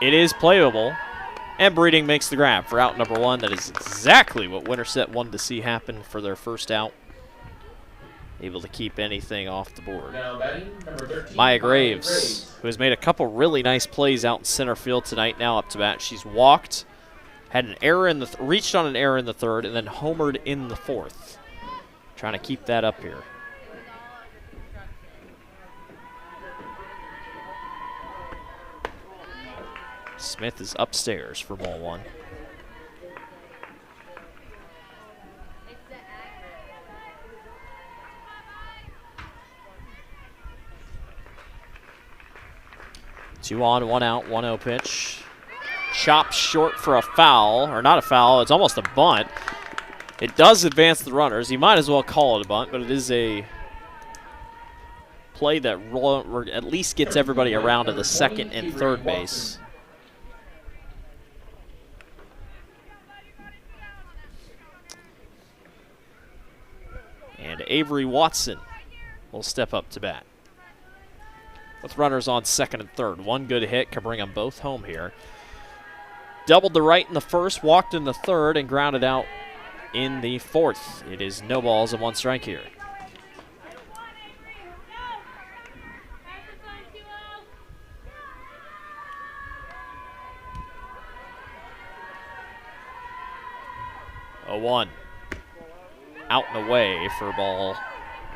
It is playable. And Breeding makes the grab for out number 1. That is exactly what Winterset wanted to see happen for their first out. Able to keep anything off the board. Maya Graves, who has made a couple really nice plays out in center field tonight, now up to bat. She's walked, had an error in the reached on an error in the 3rd, and then homered in the 4th. Trying to keep that up here. Smith is upstairs for ball 1. 2 on, 1 out, 1-0 pitch. Chopped short for a foul, or not a foul, it's almost a bunt. It does advance the runners. You might as well call it a bunt, but it is a play that at least gets everybody around to the second and third base. And Avery Watson will step up to bat. With runners on second and third. One good hit can bring them both home here. Doubled to right in the first, walked in the third, and grounded out in the fourth. It is no balls and 1 strike here. A 1. Out and away for ball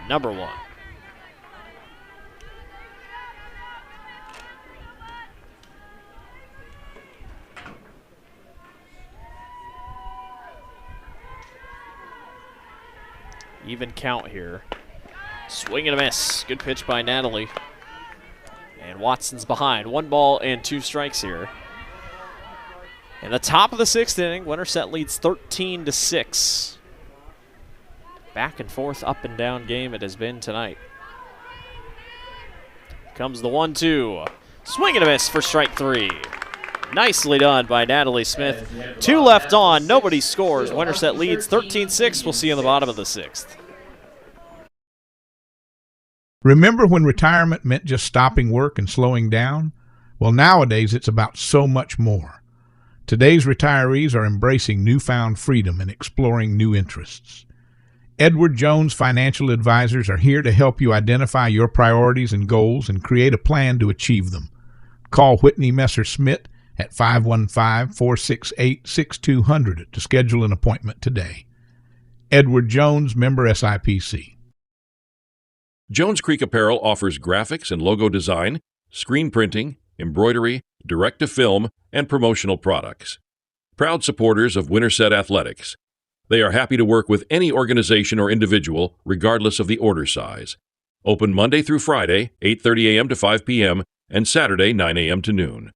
number 1. Even count here. Swing and a miss. Good pitch by Natalie. And Watson's behind. 1 ball and 2 strikes here. In the top of the 6th inning, Winterset leads 13-6. Back and forth, up and down game it has been tonight. Comes the 1-2. Swing and a miss for strike 3. Nicely done by Natalie Smith. 2 left on, nobody scores. Winterset leads 13-6. We'll see you in the bottom of the 6th. Remember when retirement meant just stopping work and slowing down? Well, nowadays it's about so much more. Today's retirees are embracing newfound freedom and exploring new interests. Edward Jones Financial Advisors are here to help you identify your priorities and goals and create a plan to achieve them. Call Whitney Messer-Smith at 515-468-6200 to schedule an appointment today. Edward Jones, member SIPC. Jones Creek Apparel offers graphics and logo design, screen printing, embroidery, direct-to-film, and promotional products. Proud supporters of Winterset Athletics. They are happy to work with any organization or individual, regardless of the order size. Open Monday through Friday, 8:30 a.m. to 5 p.m., and Saturday, 9 a.m. to noon.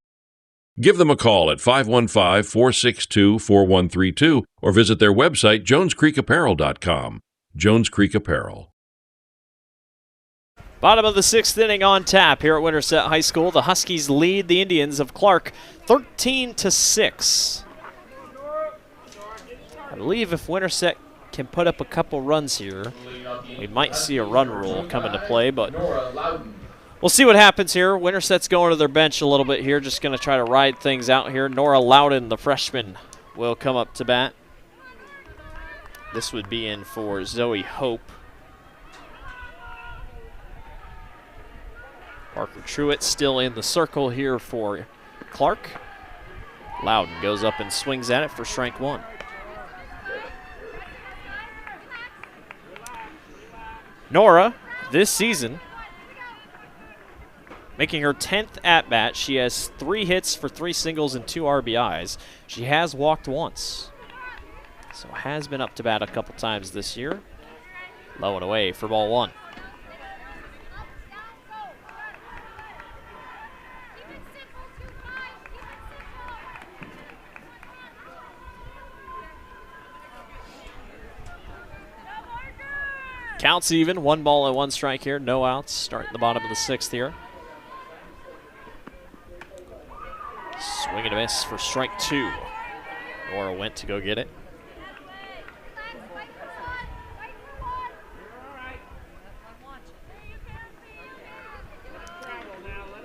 Give them a call at 515-462-4132 or visit their website, jonescreekapparel.com. Jones Creek Apparel. Bottom of the 6th inning on tap here at Winterset High School. The Huskies lead the Indians of Clarke 13-6. I believe if Winterset can put up a couple runs here, we might see a run rule come into play, but we'll see what happens here. Winterset's going to their bench a little bit here, just going to try to ride things out here. Nora Loudon, the freshman, will come up to bat. This would be in for Zoe Hope. Parker Truitt still in the circle here for Clarke. Loudon goes up and swings at it for strike 1. Nora, this season, making her 10th at-bat. She has 3 hits for 3 singles and 2 RBIs. She has walked once, so has been up to bat a couple times this year. Low and away for ball 1. Counts even, 1 ball and 1 strike here, no outs, starting the bottom of the 6th here. Swing and a miss for strike 2. Nora went to go get it.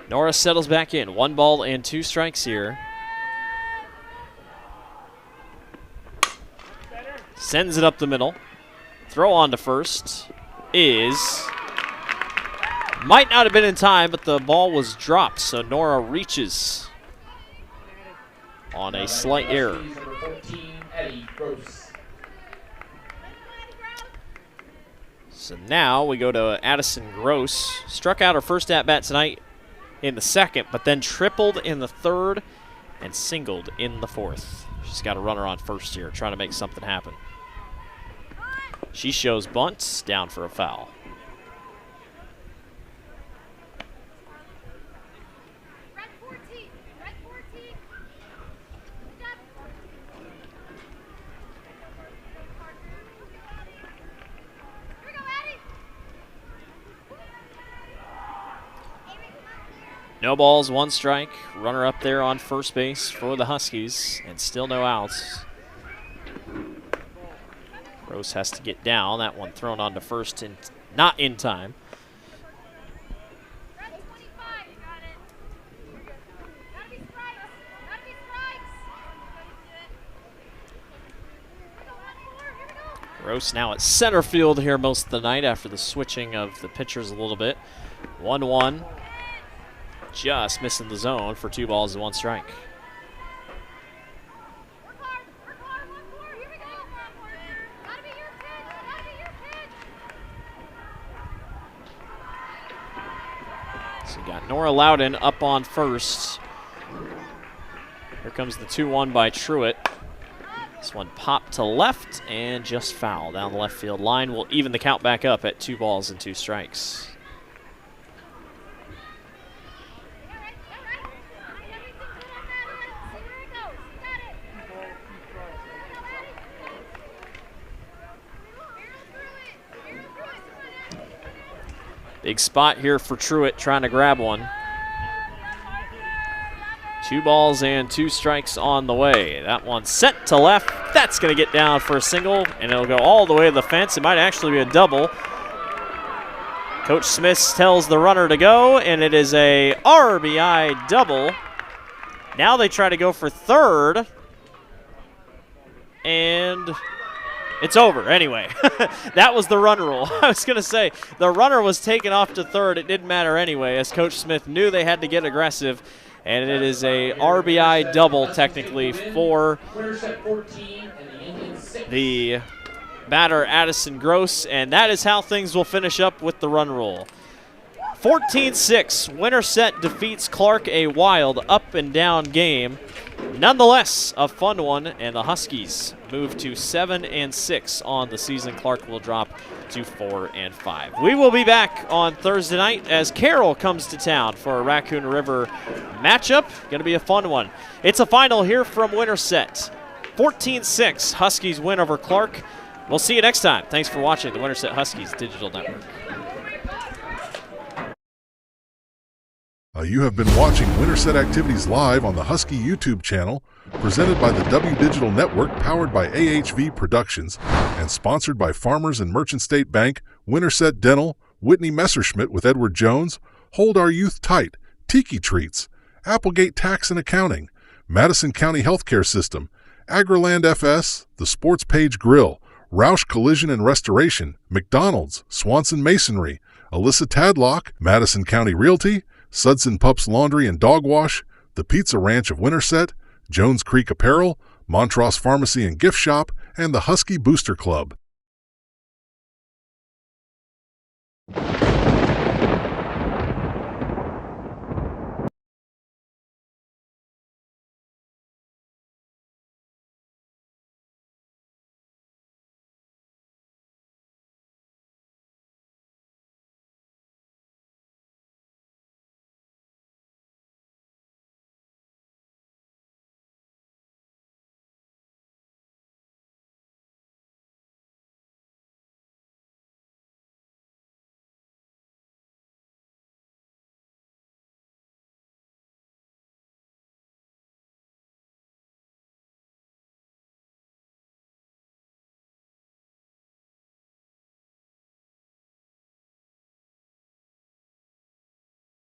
Nora settles back in, 1 ball and 2 strikes here. Sends it up the middle. Throw on to first might not have been in time, but the ball was dropped, so Nora reaches on a slight error. So now we go to Addison Gross. Struck out her first at-bat tonight in the 2nd, but then tripled in the 3rd and singled in the 4th. She's got a runner on first here, trying to make something happen. She shows bunts, down for a foul. No balls, 1 strike. Runner up there on first base for the Huskies, and still no outs. Gross has to get down. That one thrown on to first and not in time. Gross now at center field here most of the night after the switching of the pitchers a little bit. 1-1. Just missing the zone for 2 balls and 1 strike. So you got Nora Loudon up on first. Here comes the 2-1 by Truitt. This one popped to left and just foul down the left field line. Will even the count back up at 2 balls and 2 strikes. Big spot here for Truitt trying to grab one. 2 balls and 2 strikes on the way. That one sent to left. That's going to get down for a single, and it'll go all the way to the fence. It might actually be a double. Coach Smith tells the runner to go, and it is a RBI double. Now they try to go for third, and it's over anyway. That was the run rule. I was going to say, the runner was taken off to third. It didn't matter anyway, as Coach Smith knew they had to get aggressive. And it is a RBI double, technically, for the batter, Addison Gross. And that is how things will finish up with the run rule. 14-6, Winterset defeats Clarke, a wild up-and-down game. Nonetheless, a fun one, and the Huskies move to 7-6 on the season. Clarke will drop to 4-5. We will be back on Thursday night as Carroll comes to town for a Raccoon River matchup. Going to be a fun one. It's a final here from Winterset. 14-6, Huskies win over Clarke. We'll see you next time. Thanks for watching the Winterset Huskies Digital Network. You have been watching Winterset Activities live on the Husky YouTube channel, presented by the W Digital Network, powered by AHV Productions, and sponsored by Farmers and Merchant State Bank, Winterset Dental, Whitney Messerschmitt with Edward Jones, Hold Our Youth Tight, Tiki Treats, Applegate Tax and Accounting, Madison County Healthcare System, Agriland FS, The Sports Page Grill, Roush Collision and Restoration, McDonald's, Swanson Masonry, Alyssa Tadlock, Madison County Realty, Sudson Pups Laundry and Dog Wash, the Pizza Ranch of Winterset, Jones Creek Apparel, Montross Pharmacy and Gift Shop, and the Husky Booster Club.